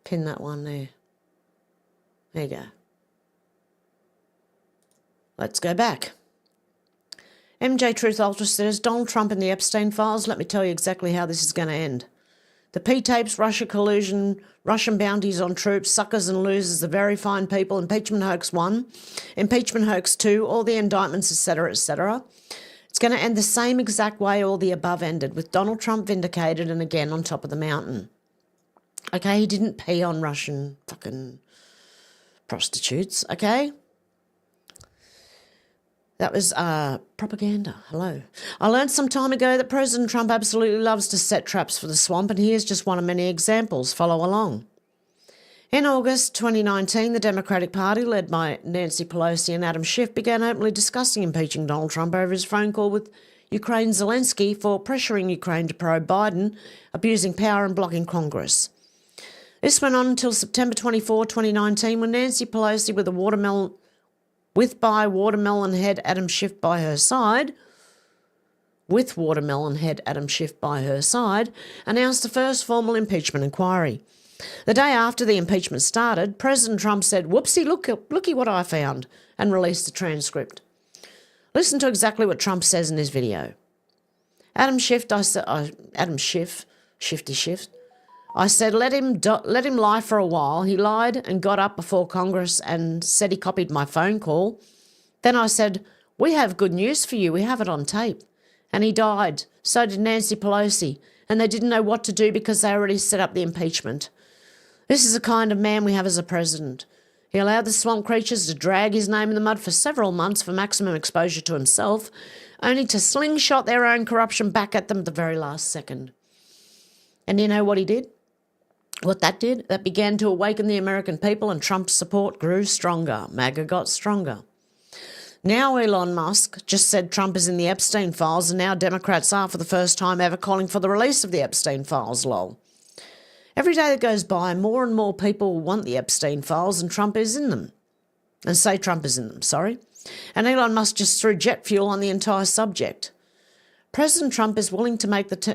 pin that one there. There you go. Let's go back. MJ Truth Ultra says, Donald Trump and the Epstein files, let me tell you exactly how this is going to end. The P-tapes, Russia collusion, Russian bounties on troops, suckers and losers, the very fine people, impeachment hoax 1, impeachment hoax 2, all the indictments, etc., etc. It's going to end the same exact way all the above ended, with Donald Trump vindicated and again on top of the mountain. Okay, he didn't pee on Russian fucking prostitutes, okay? That was propaganda. Hello. I learned some time ago that President Trump absolutely loves to set traps for the swamp, and here's just one of many examples. Follow along. In August 2019, the Democratic Party, led by Nancy Pelosi and Adam Schiff, began openly discussing impeaching Donald Trump over his phone call with Ukraine's Zelensky for pressuring Ukraine to probe Biden, abusing power and blocking Congress. This went on until September 24, 2019, when Nancy Pelosi, with watermelon head Adam Schiff by her side, announced the first formal impeachment inquiry. The day after the impeachment started, President Trump said, "Whoopsie, looky what I found," and released the transcript. Listen to exactly what Trump says in his video. Shifty Schiff. I said, let him lie for a while. He lied and got up before Congress and said he copied my phone call. Then I said, we have good news for you. We have it on tape. And he died. So did Nancy Pelosi. And they didn't know what to do because they already set up the impeachment. This is the kind of man we have as a president. He allowed the swamp creatures to drag his name in the mud for several months for maximum exposure to himself, only to slingshot their own corruption back at them at the very last second. And you know what he did? What that did? That began to awaken the American people, and Trump's support grew stronger. MAGA got stronger. Now Elon Musk just said Trump is in the Epstein files, and now Democrats are, for the first time ever, calling for the release of the Epstein files, lol. Every day that goes by, more and more people want the Epstein files, and Trump is in them. And say Trump is in them, sorry. And Elon Musk just threw jet fuel on the entire subject. President Trump is willing to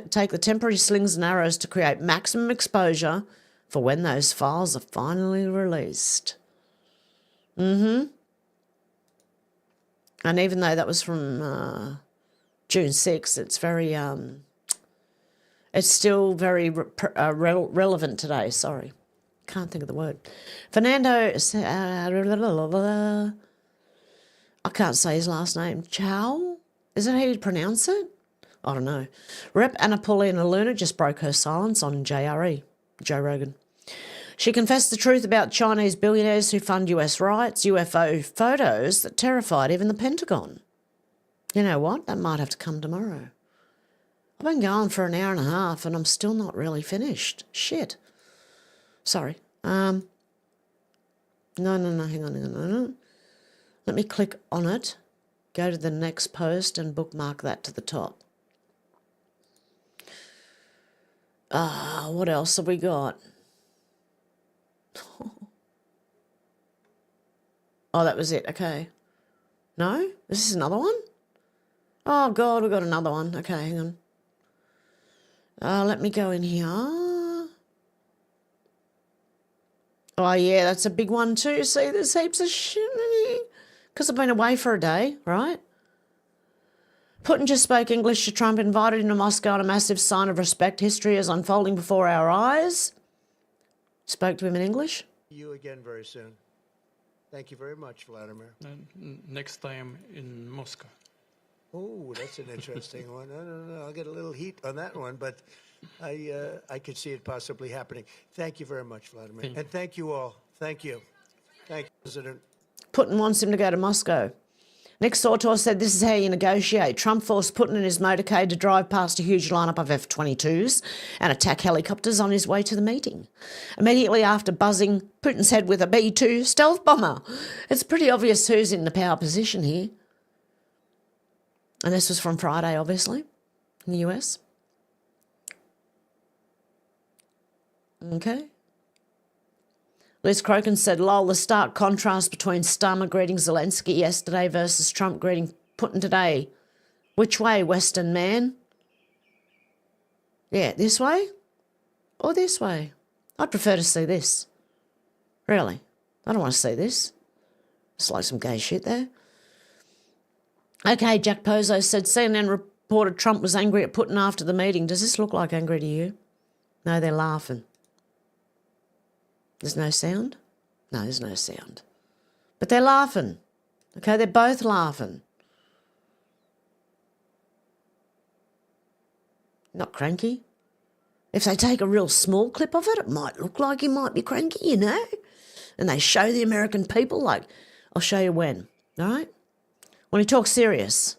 take the temporary slings and arrows to create maximum exposure for when those files are finally released. And even though that was from June 6th, it's very, it's still very relevant today. Sorry. Can't think of the word. Fernando, I can't say his last name. Chow? Is that how you pronounce it? I don't know. Rep. Anna Paulina Luna just broke her silence on JRE, Joe Rogan. She confessed the truth about Chinese billionaires who fund US riots, UFO photos that terrified even the Pentagon. You know what? That might have to come tomorrow. I've been going for an hour and a half and I'm still not really finished. Shit. Sorry. No, hang on. Let me click on it, go to the next post and bookmark that to the top. What else have we got? Oh, that was it. Okay. No? This is another one? Oh, God, we've got another one. Okay, hang on. Let me go in here. Oh, yeah, that's a big one too. See, there's heaps of shit because I've been away for a day, right? Putin just spoke English to Trump, invited him to Moscow on a massive sign of respect. History is unfolding before our eyes. Spoke to him in English. You again very soon. Thank you very much, Vladimir. Next time in Moscow. Oh, that's an interesting one. I don't know. I'll get a little heat on that one, but I could see it possibly happening. Thank you very much, Vladimir. And thank you all. Thank you. Thank you, President. Putin wants him to go to Moscow. Nick Sautor said this is how you negotiate. Trump forced Putin in his motorcade to drive past a huge lineup of F-22s and attack helicopters on his way to the meeting. Immediately after buzzing Putin's head with a B-2 stealth bomber. It's pretty obvious who's in the power position here. And this was from Friday, obviously, in the US. Okay. Liz Crokin said, lol, the stark contrast between Starmer greeting Zelensky yesterday versus Trump greeting Putin today. Which way, Western man? Yeah, this way or this way? I'd prefer to see this. Really. I don't want to see this. It's like some gay shit there. Okay, Jack Pozo said, CNN reported Trump was angry at Putin after the meeting. Does this look like angry to you? No, they're laughing. There's no sound? No, there's no sound. But they're laughing. Okay, they're both laughing. Not cranky. If they take a real small clip of it, it might look like he might be cranky, you know? And they show the American people, like, I'll show you when, all right? When he talks serious.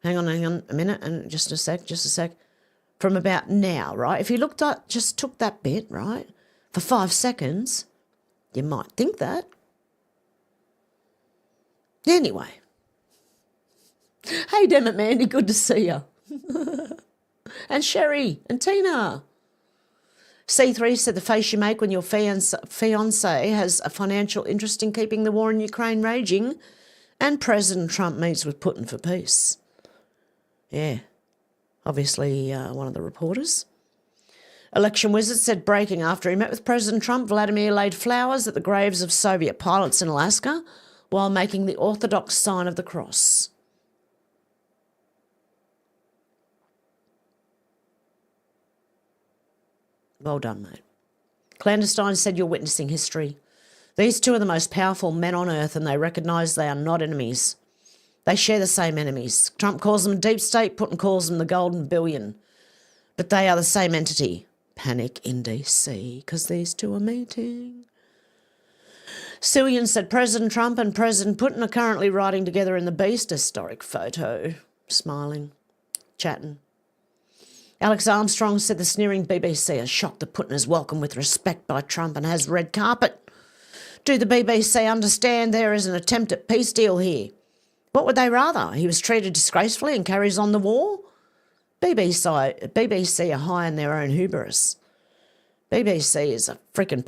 Hang on a minute, and just a sec. From about now, right? If you looked at, just took that bit, right? For 5 seconds, you might think that. Anyway. Hey, damn it, Mandy, good to see you. And Sherry and Tina. C3 said the face you make when your fiancé has a financial interest in keeping the war in Ukraine raging and President Trump meets with Putin for peace. Yeah, obviously one of the reporters. Election Wizard said breaking after he met with President Trump, Vladimir laid flowers at the graves of Soviet pilots in Alaska while making the Orthodox sign of the cross. Well done, mate. Clandestine said you're witnessing history. These two are the most powerful men on earth and they recognise they are not enemies. They share the same enemies. Trump calls them a deep state, Putin calls them the golden billion. But they are the same entity. Panic in DC because these two are meeting. Cillian said President Trump and President Putin are currently riding together in the Beast. Historic photo. Smiling. Chatting. Alex Armstrong said the sneering BBC has shocked that Putin is welcomed with respect by Trump and has red carpet. Do the BBC understand there is an attempt at peace deal here? What would they rather? He was treated disgracefully and carries on the war? BBC are high in their own hubris. BBC is a freaking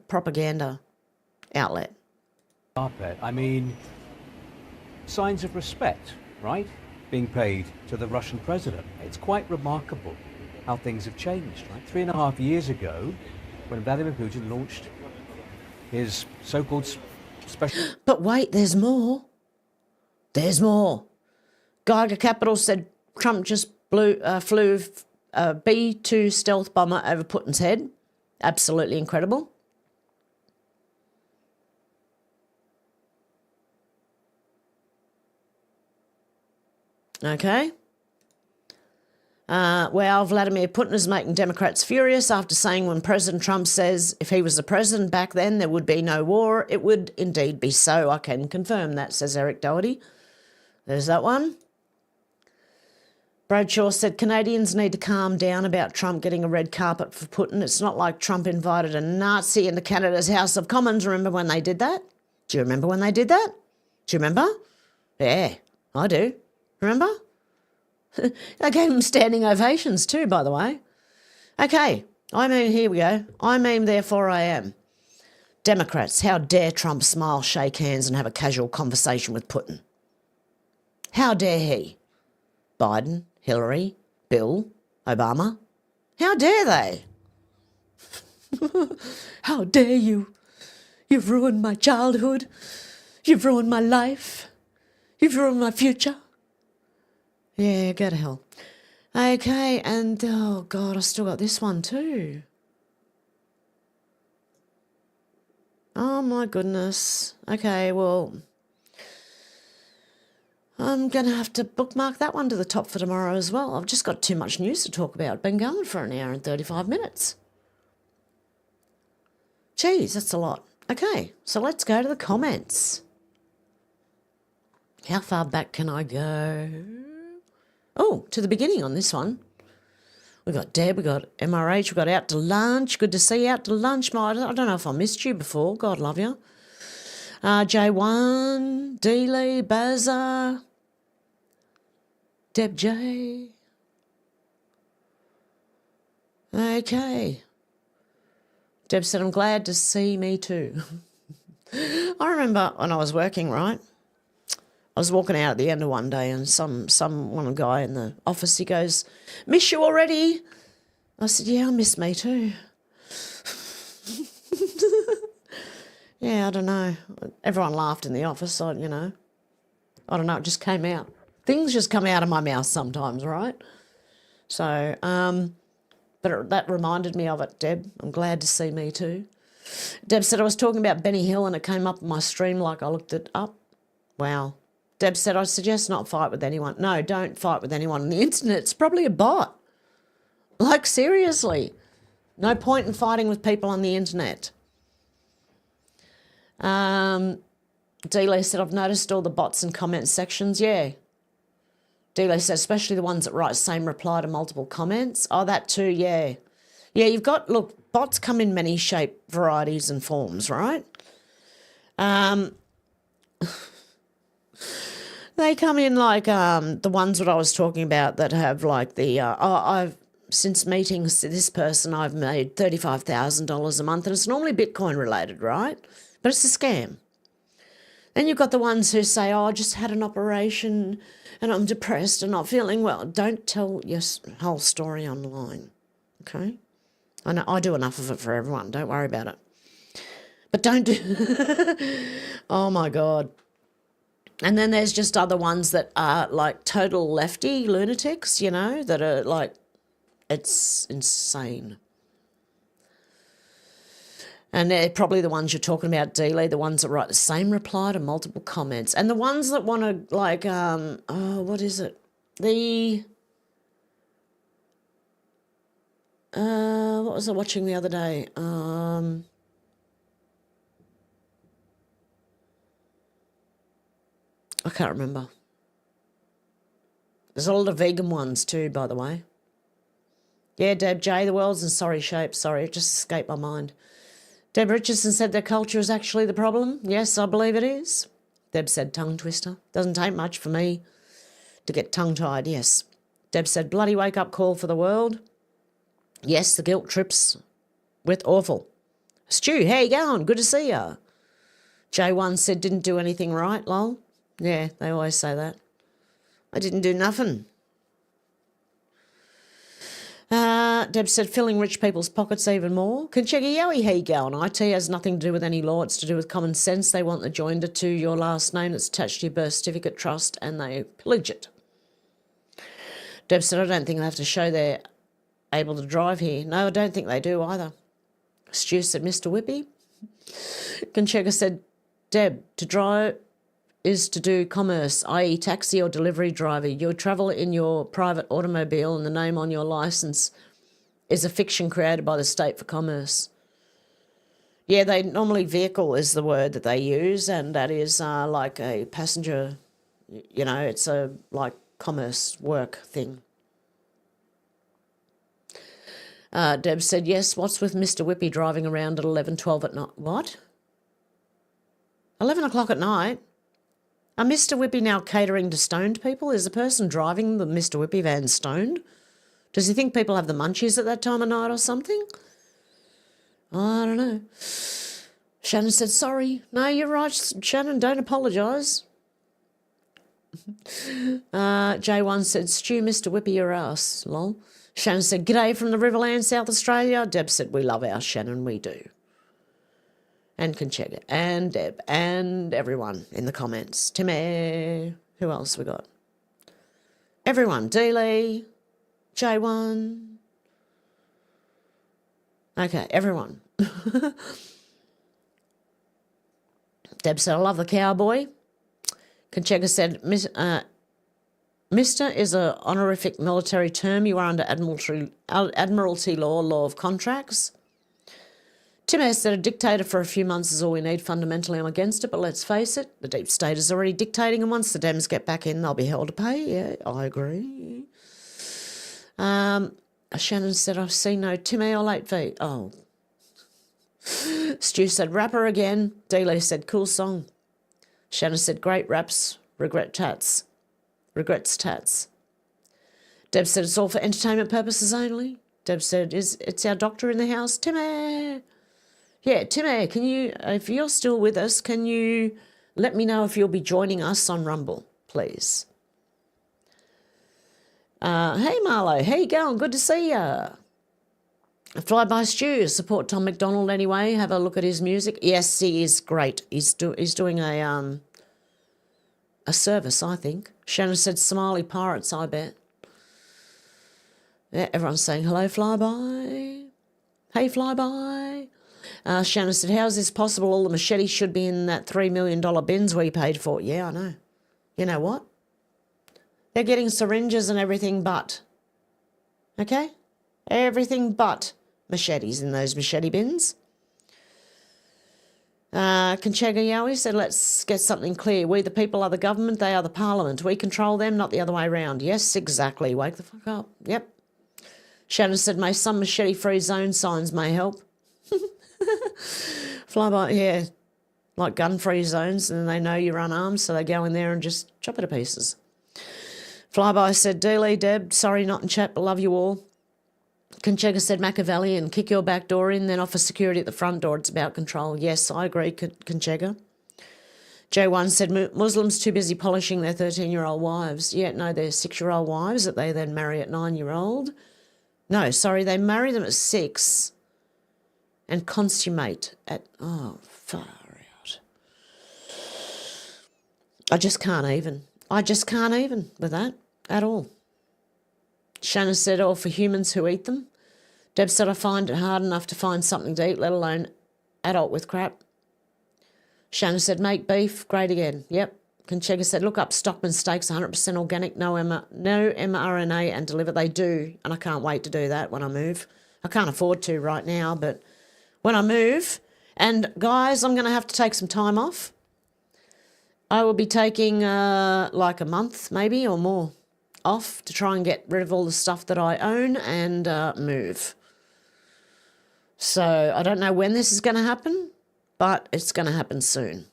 propaganda outlet. Carpet. I mean, signs of respect, right? Being paid to the Russian president. It's quite remarkable how things have changed, right? 3.5 years ago, when Vladimir Putin launched his so-called special... But wait, there's more. There's more. Geiger Capital said Trump just flew a B-2 stealth bomber over Putin's head. Absolutely incredible. Okay. Well, Vladimir Putin is making Democrats furious after saying when President Trump says if he was the president back then there would be no war, it would indeed be so. I can confirm that, says Eric Doherty. There's that one. Bradshaw said Canadians need to calm down about Trump getting a red carpet for Putin. It's not like Trump invited a Nazi into Canada's House of Commons. Remember when they did that? Do you remember when they did that? Do you remember? Yeah, I do. Remember? They gave him standing ovations too, by the way. Okay, I mean, here we go. I mean, therefore I am. Democrats, how dare Trump smile, shake hands and have a casual conversation with Putin? How dare he? Biden, Hillary, Bill, Obama. How dare they? How dare you? You've ruined my childhood. You've ruined my life. You've ruined my future. Yeah, go to hell. Okay, and oh God, I still got this one too. Oh my goodness. Okay, well, I'm going to have to bookmark that one to the top for tomorrow as well. I've just got too much news to talk about. Been going for an hour and 35 minutes. Geez, that's a lot. Okay, so let's go to the comments. How far back can I go? Oh, to the beginning on this one. We got Deb, we got MRH, we got Out to Lunch. Good to see you, Out to Lunch. I don't know if I missed you before. God love you. J1, Dealey, Bazza, Deb J. Okay. Deb said, I'm glad to see me too. I remember when I was working, right? I was walking out at the end of one day and one guy in the office, he goes, miss you already? I said, yeah, I miss me too. Yeah, I don't know. Everyone laughed in the office, I don't know, it just came out. Things just come out of my mouth sometimes, right? So, but that reminded me of it, Deb. I'm glad to see me too. Deb said I was talking about Benny Hill and it came up in my stream like I looked it up. Wow. Deb said, I suggest not fight with anyone. No, don't fight with anyone on the internet. It's probably a bot. Like, seriously. No point in fighting with people on the internet. Dealey said, I've noticed all the bots in comment sections. Yeah. Dealey said, especially the ones that write same reply to multiple comments. Oh, that too, yeah. Yeah, you've got, look, bots come in many shape, varieties and forms, right? They come in like the ones that I was talking about that have like the, since meeting this person, I've made $35,000 a month, and it's normally Bitcoin related, right? But it's a scam. Then you've got the ones who say, oh, I just had an operation and I'm depressed and not feeling well. Don't tell your whole story online, okay? I know I do enough of it for everyone. Don't worry about it. But don't do... Oh, my God. And then there's just other ones that are like total lefty lunatics, you know, that are like, it's insane. And they're probably the ones you're talking about, Dealey, the ones that write the same reply to multiple comments. And the ones that want to, like, what is it? What was I watching the other day? I can't remember. There's a lot of vegan ones too, by the way. Yeah, Deb J, the world's in sorry shape. Sorry, it just escaped my mind. Deb Richardson said their culture is actually the problem. Yes, I believe it is. Deb said tongue twister. Doesn't take much for me to get tongue-tied, yes. Deb said bloody wake-up call for the world. Yes, the guilt trips with awful. Stu, how you going? Good to see ya. J1 said didn't do anything right, lol. Yeah, they always say that. I didn't do nothing. Deb said filling rich people's pockets even more. Conchega Yowie, how you going? IT has nothing to do with any law. It's to do with common sense. They want the joinder to your last name that's attached to your birth certificate trust and they pillage it. Deb said, I don't think they have to show they're able to drive here. No, I don't think they do either. Stu said, Mr. Whippy. Conchega said, Deb, to drive is to do commerce, i.e. taxi or delivery driver. You travel in your private automobile and the name on your licence is a fiction created by the state for commerce. Yeah, they normally vehicle is the word that they use, and that is like a passenger, you know, it's a like commerce work thing. Deb said, yes, what's with Mr. Whippy driving around at 11, 12 at night? What? 11 o'clock at night? Are Mr. Whippy now catering to stoned people? Is the person driving the Mr. Whippy van stoned? Does he think people have the munchies at that time of night or something? I don't know. Shannon said, sorry. No, you're right, Shannon, don't apologise. J1 said, Stu, Mr. Whippy, your ass, lol. Shannon said, g'day from the Riverland, South Australia. Deb said, we love our Shannon, we do. And Conchega, and Deb, and everyone in the comments. Timmy, who else we got? Everyone, Dealey, J1. Okay, everyone. Deb said, I love the cowboy. Conchega said, Mr. is a honorific military term. You are under Admiralty law of contracts. Tim S. said a dictator for a few months is all we need. Fundamentally, I'm against it, but let's face it, the deep state is already dictating, and once the Dems get back in, they'll be held to pay. Yeah, I agree. Shannon said, I've seen no Timmy or late V. Oh. Stu said, rapper again. Dealey said, cool song. Shannon said, great raps, regrets tats. Deb said, it's all for entertainment purposes only. Deb said, it's our doctor in the house. Timmy! Yeah, Timmy, can you, if you're still with us, can you let me know if you'll be joining us on Rumble, please? Hey, Marlo, how you going? Good to see ya. Flyby Stew, support Tom McDonald anyway. Have a look at his music. Yes, he is great. He's doing a service, I think. Shannon said, Somali pirates, I bet. Yeah, everyone's saying hello, Flyby. Hey, Flyby. Shannon said, how is this possible? All the machetes should be in that $3 million bins we paid for. Yeah, I know. You know what? They're getting syringes and everything but. Okay? Everything but machetes in those machete bins. Conchega Yowie said, let's get something clear. We, the people, are the government. They are the parliament. We control them, not the other way around. Yes, exactly. Wake the fuck up. Yep. Shannon said, may some machete-free zone signs may help. Flyby, yeah, like gun-free zones, and then they know you're unarmed, so they go in there and just chop it to pieces. Flyby said, Dealey, Deb, sorry not in chat, but love you all. Conchega said, Machiavellian, kick your back door in, then offer security at the front door. It's about control. Yes, I agree, Conchega. J1 said, Muslims too busy polishing their 13-year-old wives. Yeah, no, they're 6-year-old wives that they then marry at 9-year-old. No, sorry, they marry them at 6 and consummate at, oh, far out. I just can't even with that at all. Shannon said, all for humans who eat them. Deb said, I find it hard enough to find something to eat, let alone adult with crap. Shannon said, make beef, great again. Yep. Conchega said, look up Stockman Steaks, 100% organic, no mRNA, and deliver. They do, and I can't wait to do that when I move. I can't afford to right now, but when I move, and guys, I'm going to have to take some time off. I will be taking like a month maybe or more off to try and get rid of all the stuff that I own and move. So I don't know when this is going to happen, but it's going to happen soon.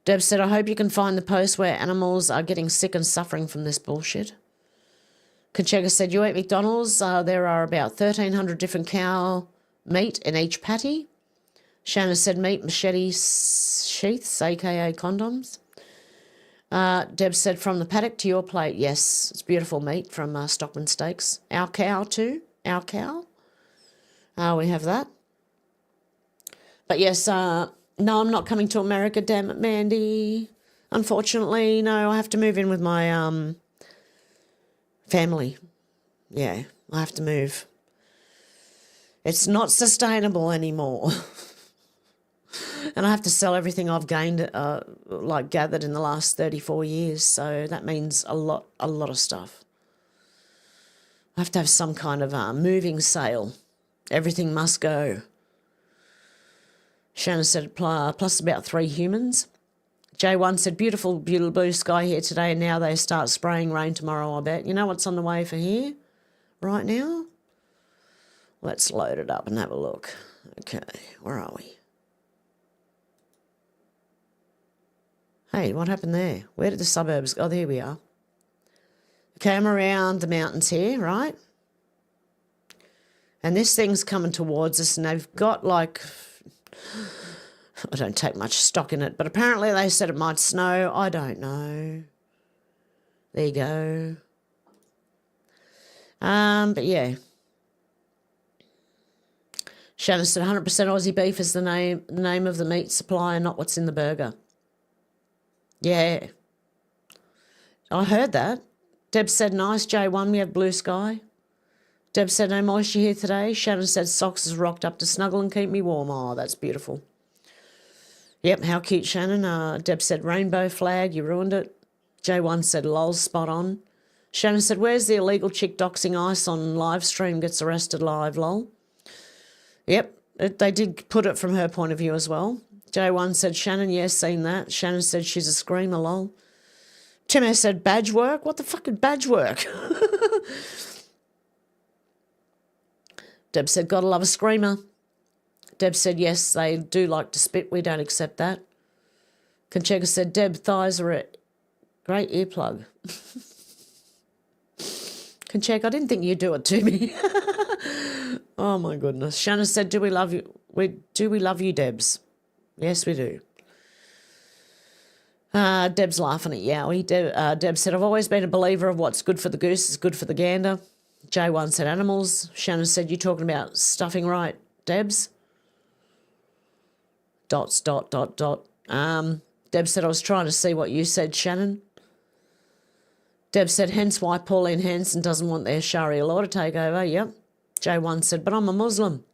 Deb said, I hope you can find the post where animals are getting sick and suffering from this bullshit. Conchega said, you eat McDonald's. There are about 1,300 different cow meat in each patty. Shannon said, meat machete sheaths, a.k.a. condoms. Deb said, from the paddock to your plate. Yes, it's beautiful meat from Stockman Steaks. Our cow too. Our cow. We have that. But yes, no, I'm not coming to America, damn it, Mandy. Unfortunately, no, I have to move in with my family. Yeah, I have to move. It's not sustainable anymore. And I have to sell everything I've gained, gathered in the last 34 years. So that means a lot of stuff. I have to have some kind of moving sale. Everything must go. Shannon said, plus about 3 humans. J1 said, beautiful, beautiful blue sky here today, and now they start spraying rain tomorrow, I bet. You know what's on the way for here right now? Let's load it up and have a look. Okay, where are we? Hey, what happened there? Where did the suburbs go? Oh, there we are. Okay, I'm around the mountains here, right? And this thing's coming towards us, and they've got like... I don't take much stock in it, but apparently they said it might snow. I don't know. There you go. But yeah. Shannon said 100% Aussie beef is the name of the meat supply and not what's in the burger. Yeah. I heard that. Deb said, nice, J1, we have blue sky. Deb said, no moisture here today. Shannon said, socks is rocked up to snuggle and keep me warm. Oh, that's beautiful. Yep, how cute, Shannon. Deb said, rainbow flag, you ruined it. J1 said, lol, spot on. Shannon said, where's the illegal chick doxing ice on live stream gets arrested live, lol. Yep, they did put it from her point of view as well. J1 said, Shannon, yes, seen that. Shannon said, she's a screamer, lol. Tim S said, badge work? What the fuck is badge work? Deb said, gotta love a screamer. Deb said, yes, they do like to spit. We don't accept that. Conchega said, Deb, thighs are a great earplug. Conchega, I didn't think you'd do it to me. Oh, my goodness. Shannon said, do we love you? Do we love you, Debs? Yes, we do. Deb's laughing at Yowie. Deb said, I've always been a believer of what's good for the goose is good for the gander. J1 said animals. Shannon said, you talking about stuffing right, Debs? Dots, dot, dot, dot. Deb said, I was trying to see what you said, Shannon. Deb said, hence why Pauline Hanson doesn't want their Sharia law to take over. Yep. J1 said, but I'm a Muslim.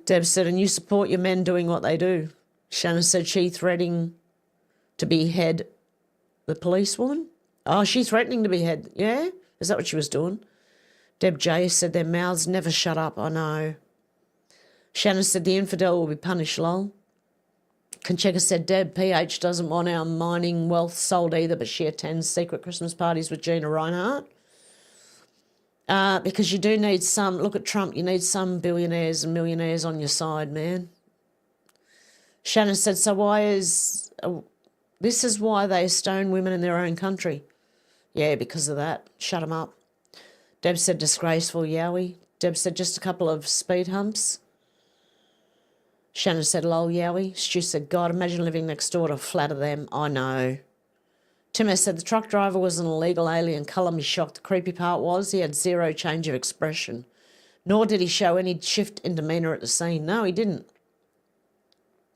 Deb said, and you support your men doing what they do. Shannon said, she threatening to behead the policewoman? Oh, she's threatening to behead. Yeah? Is that what she was doing? Deb J said, their mouths never shut up. I know. Shannon said, the infidel will be punished, lol. Conchega said, Deb, PH doesn't want our mining wealth sold either, but she attends secret Christmas parties with Gina Reinhardt. Because you do need some, look at Trump, you need some billionaires and millionaires on your side, man. Shannon said, so why is, this is why they stone women in their own country. Yeah, because of that. Shut them up. Deb said, disgraceful, Yowie. Deb said, just a couple of speed humps. Shannon said, lol, Yowie. Stu said, God, imagine living next door to flat of them. I know. Tim S said, the truck driver was an illegal alien. Colour me shocked. The creepy part was he had zero change of expression. Nor did he show any shift in demeanour at the scene. No, he didn't.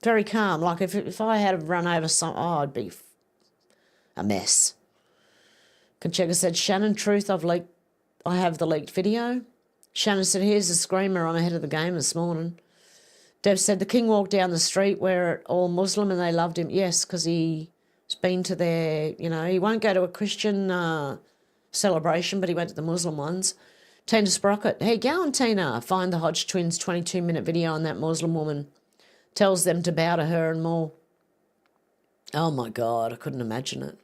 Very calm. Like if I had run over something, oh, I'd be a mess. Conchega said, Shannon, truth, I have the leaked video. Shannon said, here's the screamer. I'm ahead of the game this morning. Deb said, the king walked down the street where all Muslim and they loved him. Yes, because he's been to their, he won't go to a Christian celebration, but he went to the Muslim ones. Tina Sprocket, hey, go on, Tina. Find the Hodge twins' 22-minute video on that Muslim woman. Tells them to bow to her and more. Oh, my God, I couldn't imagine it.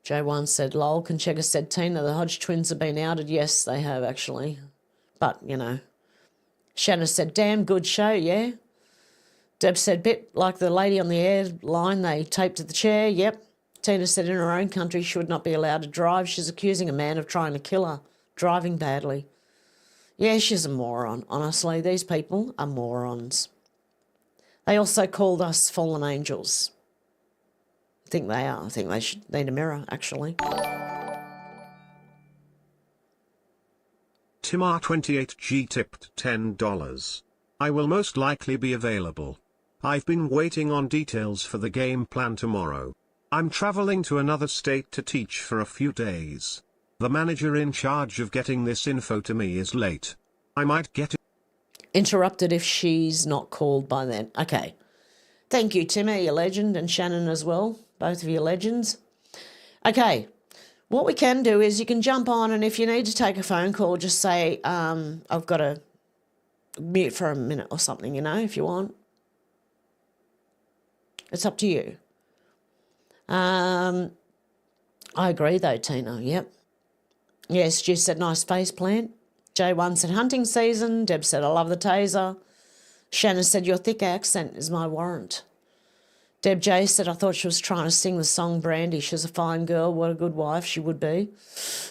J1 said, lol. Conchega said, Tina, the Hodge twins have been outed. Yes, they have, actually. But, Shannon said, damn good show, yeah? Deb said, bit like the lady on the airline they taped to the chair. Yep. Tina said, in her own country she would not be allowed to drive. She's accusing a man of trying to kill her, driving badly. Yeah, she's a moron, honestly. These people are morons. They also called us fallen angels. I think they are. I think they should need a mirror, actually. Timar28G tipped $10. I will most likely be available. I've been waiting on details for the game plan tomorrow. I'm traveling to another state to teach for a few days. The manager in charge of getting this info to me is late. I might get it. Interrupted if she's not called by then. Okay. Thank you, Timmy, you legend, and Shannon as well. Both of you legends. Okay. What we can do is you can jump on, and if you need to take a phone call, just say, I've got to mute for a minute or something, you know, if you want. It's up to you. I agree, though, Tina. Yep. Yes, Stu said, nice face plant. J1 said, hunting season. Deb said, I love the taser. Shannon said, your thick accent is my warrant. Deb J said, I thought she was trying to sing the song Brandy. She's a fine girl. What a good wife she would be.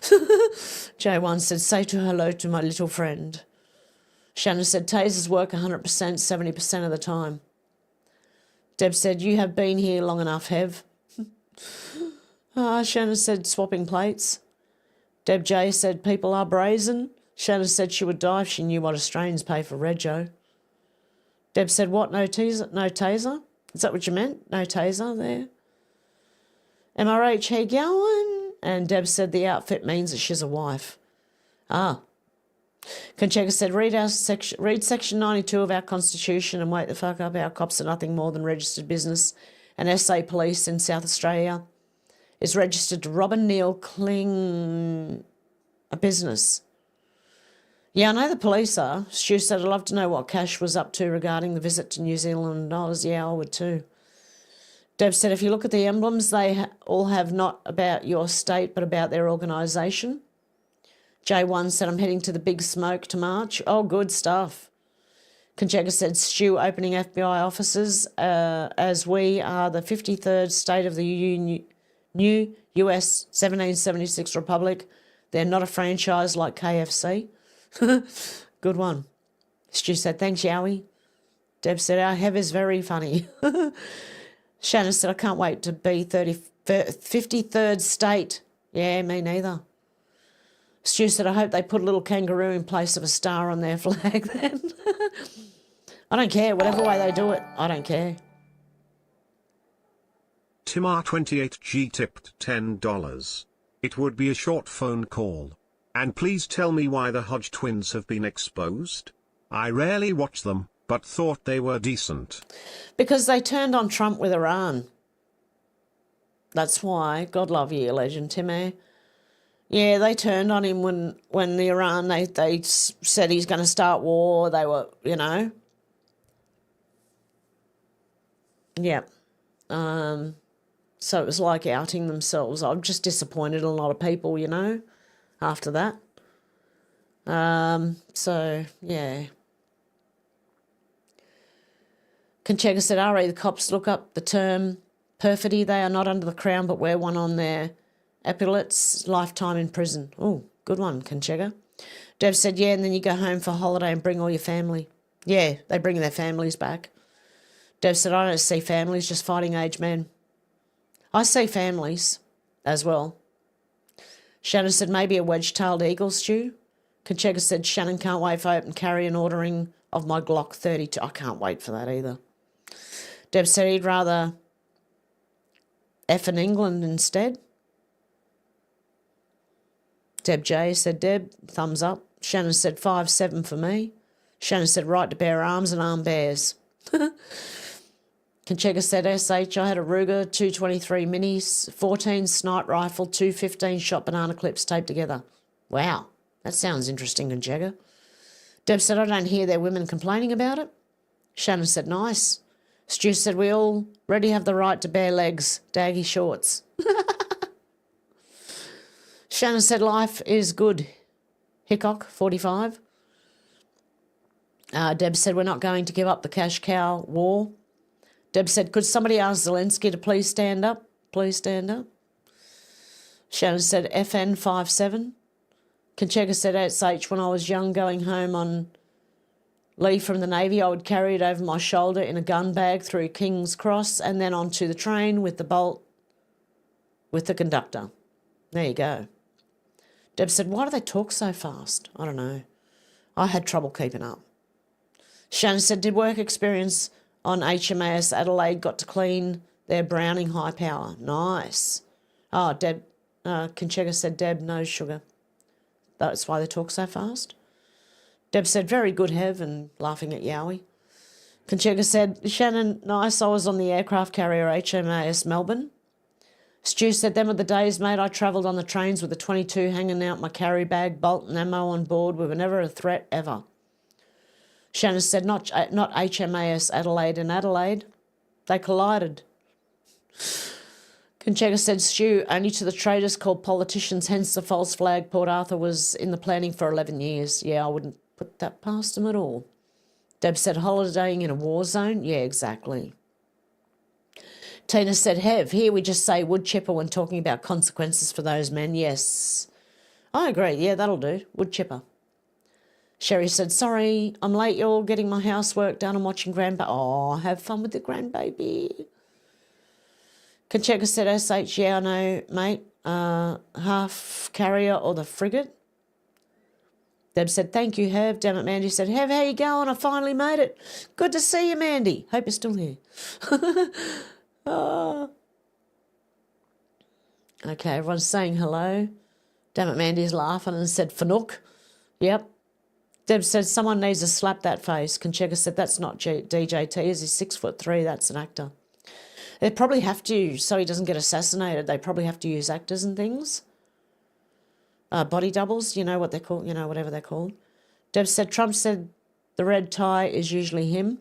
J1 said, say to hello to my little friend. Shannon said, tasers work 100%, 70% of the time. Deb said, you have been here long enough, Hev. Shannon said, swapping plates. Deb J said, people are brazen. Shannon said she would die if she knew what Australians pay for Rego. Deb said, what, no taser? No taser? Is that what you meant? No taser there? MRH, how you going? And Deb said the outfit means that she's a wife. Conchega said, read section 92 of our Constitution and wake the fuck up. Our cops are nothing more than registered business. And SA Police in South Australia is registered to Robin Neil Kling a business. Yeah, I know the police are. Stu said, I'd love to know what Cash was up to regarding the visit to New Zealand and Oz. Yeah, I would too. Deb said, if you look at the emblems, they all have not about your state, but about their organisation. J1 said, I'm heading to the Big Smoke to march. Oh, good stuff. Conchega said, Stu opening FBI offices as we are the 53rd state of the new US 1776 Republic. They're not a franchise like KFC. Good one. Stu said, thanks, Yowie. Deb said, our Hev is very funny. Shannon said, I can't wait to be 53rd state. Yeah, me neither. Stu said, I hope they put a little kangaroo in place of a star on their flag then. I don't care. Whatever way they do it, I don't care. Timar28G tipped $10. It would be a short phone call. And please tell me why the Hodge twins have been exposed? I rarely watch them, but thought they were decent. Because they turned on Trump with Iran. That's why. God love you, legend, Timmy. Yeah, they turned on him when the Iran, they said he's going to start war. They were, you know. Yeah. So it was like outing themselves. I'm just disappointed in a lot of people, you know, after that. So, yeah. Conchega said, RE, the cops look up the term perfidy. They are not under the crown, but wear one on their epaulets, lifetime in prison. Oh, good one, Conchega. Dev said, yeah, and then you go home for a holiday and bring all your family. Yeah, they bring their families back. Dev said, I don't see families, just fighting age men. I see families as well. Shannon said, maybe a wedge-tailed eagle, Stu. Conchega said, Shannon can't wait for open carry and ordering of my Glock 32. I can't wait for that either. Deb said he'd rather F in England instead. Deb J said, Deb, thumbs up. Shannon said 5-7 for me. Shannon said right to bear arms and arm bears. Conchega said SH, I had a Ruger 223 minis, 14 snipe rifle, 2 15-shot banana clips taped together. Wow, that sounds interesting, Conchega. Deb said, I don't hear their women complaining about it. Shannon said, nice. Stu said, we already have the right to bare legs, daggy shorts. Shannon said, life is good. Hickok, 45. Deb said, we're not going to give up the cash cow war. Deb said, could somebody ask Zelensky to please stand up? Please stand up. Shannon said, FN 57. Conchega said, SH, when I was young going home on leave from the Navy, I would carry it over my shoulder in a gun bag through King's Cross and then onto the train with the bolt with the conductor. There you go. Deb said, why do they talk so fast? I don't know. I had trouble keeping up. Shannon said, did work experience on HMAS Adelaide got to clean their Browning high power. Nice. Oh, Deb, Conchega said, Deb, no sugar. That's why they talk so fast. Deb said, very good, Hev, and laughing at Yowie. Conchega said, Shannon, nice, I was on the aircraft carrier HMAS Melbourne. Stu said, them were the days, mate, I travelled on the trains with a 22 hanging out my carry bag, bolt and ammo on board. We were never a threat, ever. Shannon said, not HMAS Adelaide and Adelaide. They collided. Conchega said, Stu, only to the traitors called politicians, hence the false flag. Port Arthur was in the planning for 11 years. Yeah, I wouldn't put that past them at all. Deb said, holidaying in a war zone? Yeah, exactly. Tina said, Hev, here we just say wood chipper when talking about consequences for those men. Yes. I agree. Yeah, that'll do. Wood chipper. Sherry said, sorry, I'm late, y'all, getting my housework done and watching grandbaby. Oh, have fun with the grandbaby. Conchega said, SH, yeah, I know, mate. Half carrier or the frigate. Deb said, thank you, Hev. Damn it, Mandy said, Hev, how you going? I finally made it. Good to see you, Mandy. Hope you're still here. Okay, everyone's saying hello. Damn it, Mandy's laughing and said, Fanook. Yep. Deb said, someone needs to slap that face. Conchega said, that's not DJT. Is he 6'3"? That's an actor. They probably have to, so he doesn't get assassinated, they probably have to use actors and things. Body doubles, you know what they're called, you know, whatever they're called. Deb said, Trump said the red tie is usually him.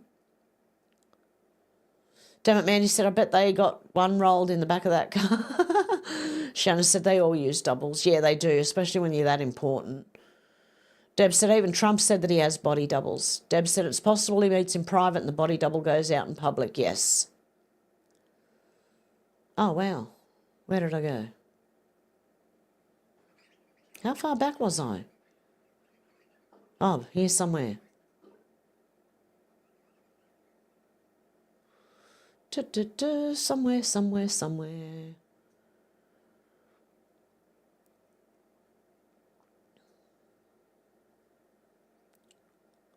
Damn it, Mandy said, I bet they got one rolled in the back of that car. Shannon said, they all use doubles. Yeah, they do, especially when you're that important. Deb said, even Trump said that he has body doubles. Deb said, it's possible he meets in private and the body double goes out in public. Yes. Oh, wow. Where did I go? How far back was I? Oh, here somewhere. Somewhere.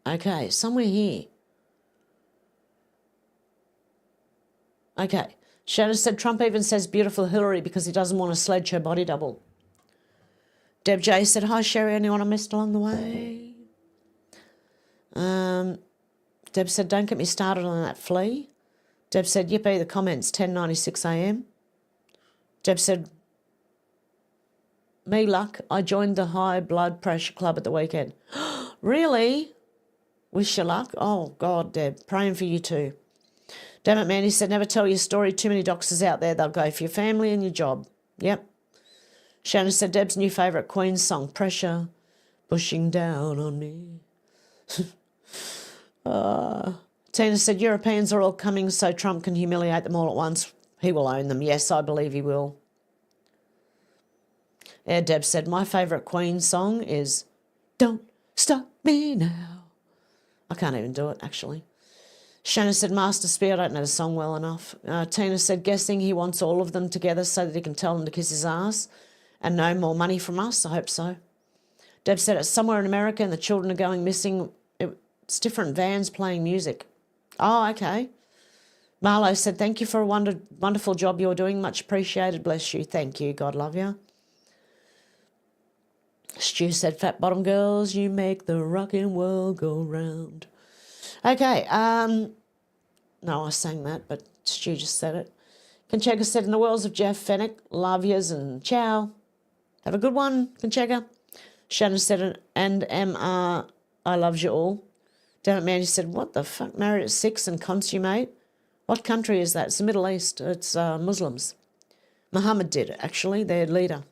Okay, somewhere here. Okay. Shannon said, Trump even says beautiful Hillary because he doesn't want to sledge her body double. Deb J said, hi, Sherry, anyone I missed along the way? Deb said, don't get me started on that flea. Deb said, yippee, the comments, 10:96 a.m. Deb said, me luck, I joined the high blood pressure club at the weekend. Really? Wish you luck? Oh, God, Deb, praying for you too. Damn it, man, he said, never tell your story. Too many doctors out there. They'll go for your family and your job. Yep. Shannon said, Deb's new favourite Queen song, Pressure, pushing down on me. Tina said, Europeans are all coming so Trump can humiliate them all at once. He will own them. Yes, I believe he will. Yeah, Deb said, my favourite Queen song is Don't Stop Me Now. I can't even do it, actually. Shannon said, Master Spear, I don't know the song well enough. Tina said, guessing he wants all of them together so that he can tell them to kiss his ass and no more money from us. I hope so. Deb said, it's somewhere in America and the children are going missing. It's different vans playing music. Oh, okay. Marlo said, thank you for a wonderful job you're doing. Much appreciated. Bless you. Thank you. God love you. Stu said, fat bottom girls, you make the rockin' world go round. Okay, no, I sang that, but Stu just said it. Conchega said, in the worlds of Jeff Fennick, love yous and ciao. Have a good one, Conchega. Shannon said, and MR, I loves you all. Damn it, Mandy said, what the fuck, married at 6 and consummate? What country is that? It's the Middle East. It's Muslims. Muhammad did it, actually, their leader.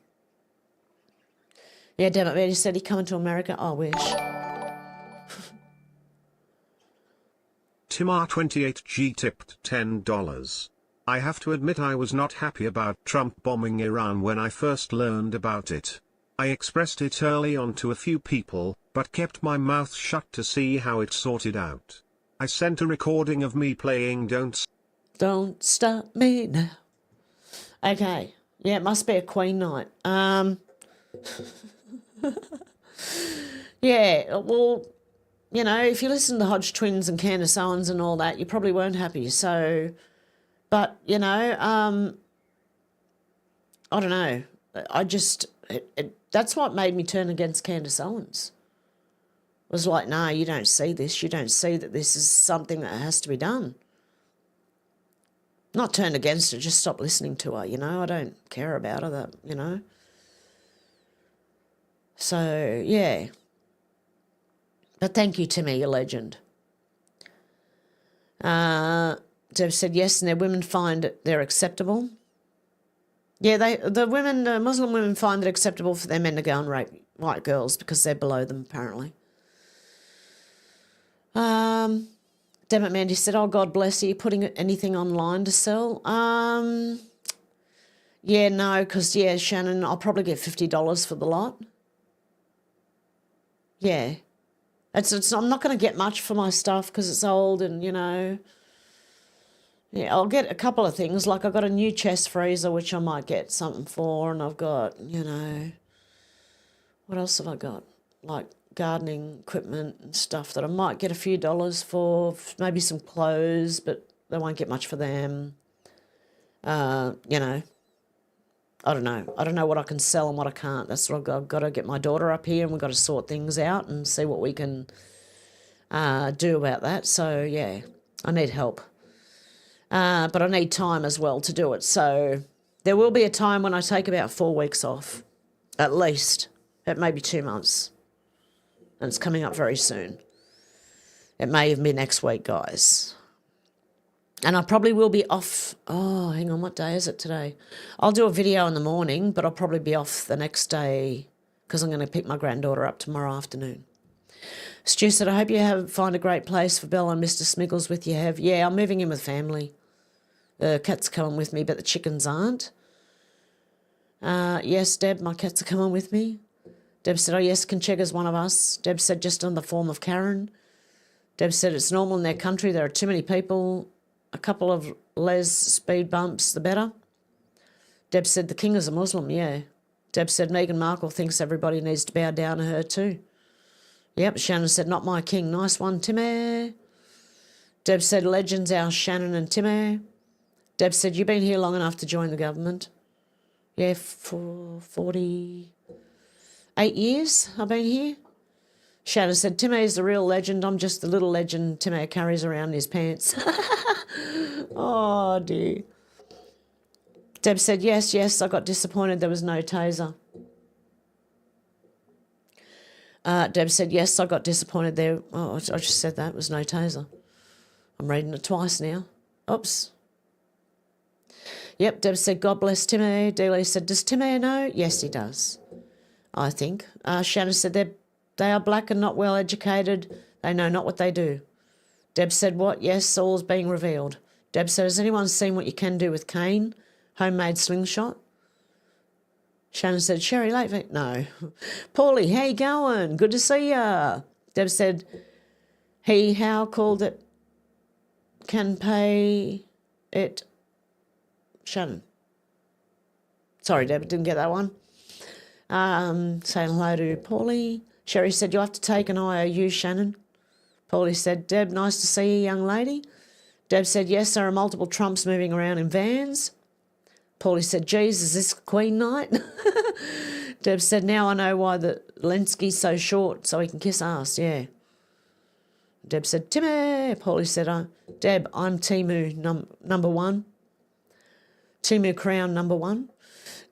Yeah, damn it, Mandy said, he coming to America? I wish. Timar28G tipped $10. I have to admit I was not happy about Trump bombing Iran when I first learned about it. I expressed it early on to a few people, but kept my mouth shut to see how it sorted out. I sent a recording of me playing Don't Stop Me Now. Okay. Yeah, it must be a Queen night. Yeah, well, you know, if you listen to the Hodge Twins and Candace Owens and all that, you probably weren't happy. So, but, you know, I don't know. I just, that's what made me turn against Candace Owens. was like, no, you don't see this. You don't see that this is something that has to be done. Not turned against her, just stop listening to her, you know. I don't care about her, that, you know. So, yeah. But thank you, Timmy, you're a legend. Deb said yes, and their women find they're acceptable. Yeah, the Muslim women find it acceptable for their men to go and rape white girls because they're below them, apparently. Damn it, Mandy said, oh, God bless you, putting anything online to sell? Yeah, no, because, yeah, Shannon, I'll probably get $50 for the lot. Yeah. I'm not going to get much for my stuff because it's old and, you know. Yeah, I'll get a couple of things. Like I've got a new chest freezer, which I might get something for. And I've got, you know, what else have I got? Like gardening equipment and stuff that I might get a few dollars for. Maybe some clothes, but they won't get much for them. You know, I don't know. I don't know what I can sell and what I can't. That's what I've got to get my daughter up here and we've got to sort things out and see what we can do about that. So, yeah, I need help. But I need time as well to do it. So there will be a time when I take about 4 weeks off, at least. It may be 2 months. And it's coming up very soon. It may even be next week, guys. And I probably will be off. Oh, hang on, what day is it today? I'll do a video in the morning, but I'll probably be off the next day because I'm going to pick my granddaughter up tomorrow afternoon. Stu said, I hope you find a great place for Bella and Mr. Smiggles with you, Hev. Yeah, I'm moving in with family. The cats coming with me, but the chickens aren't. Yes, Deb, my cats are coming with me. Deb said, oh, yes, Conchega's one of us. Deb said, just on the form of Karen. Deb said, it's normal in their country. There are too many people. A couple of les speed bumps, the better. Deb said, the king is a Muslim, yeah. Deb said, Meghan Markle thinks everybody needs to bow down to her too. Yep, Shannon said, not my king. Nice one, Timmy. Deb said, legends, our Shannon and Timmy. Deb said, you've been here long enough to join the government. Yeah, for 48 years I've been here. Shannon said, Timmy's the real legend. I'm just the little legend Timmy carries around in his pants. Oh, dear. Deb said, yes, I got disappointed there was no taser. Deb said, yes, I got disappointed there. Oh, I just said that. It was no taser. I'm reading it twice now. Oops. Yep, Deb said, God bless Timmy. Dealey said, does Timmy know? Yes, he does, I think. Shannon said, they are black and not well educated. They know not what they do. Deb said, what? Yes, all's being revealed. Deb said, has anyone seen what you can do with cane? Homemade slingshot? Shannon said, Sherry Late. No. Paulie, how you going? Good to see ya. Deb said, how called it can pay it. Shannon. Sorry, Deb, didn't get that one. Saying hello to Paulie. Sherry said, you have to take an IOU, Shannon. Paulie said, Deb, nice to see you, young lady. Deb said, yes, there are multiple Trumps moving around in vans. Paulie said, geez, is this Queen night? Deb said, now I know why the Zelensky's so short, so he can kiss ass, yeah. Deb said, Timmy. Paulie said, Deb, I'm Timu number one. Timu Crown number one.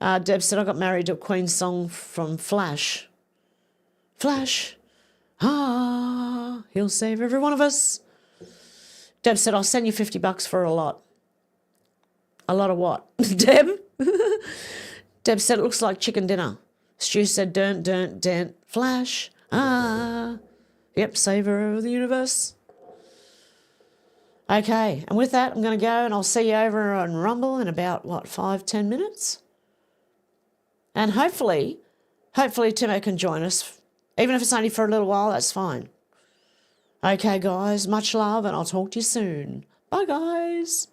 Deb said, I got married to a Queen song from Flash. Flash. Ah, he'll save every one of us. Deb said, I'll send you $50 for a lot. A lot of what? Deb? Deb said, it looks like chicken dinner. Stu said, dun. Flash. Ah. Yep, saver of the universe. Okay, and with that, I'm going to go and I'll see you over on Rumble in about, 5-10 minutes? And hopefully Timmo can join us. Even if it's only for a little while, that's fine. Okay, guys, much love, and I'll talk to you soon. Bye, guys.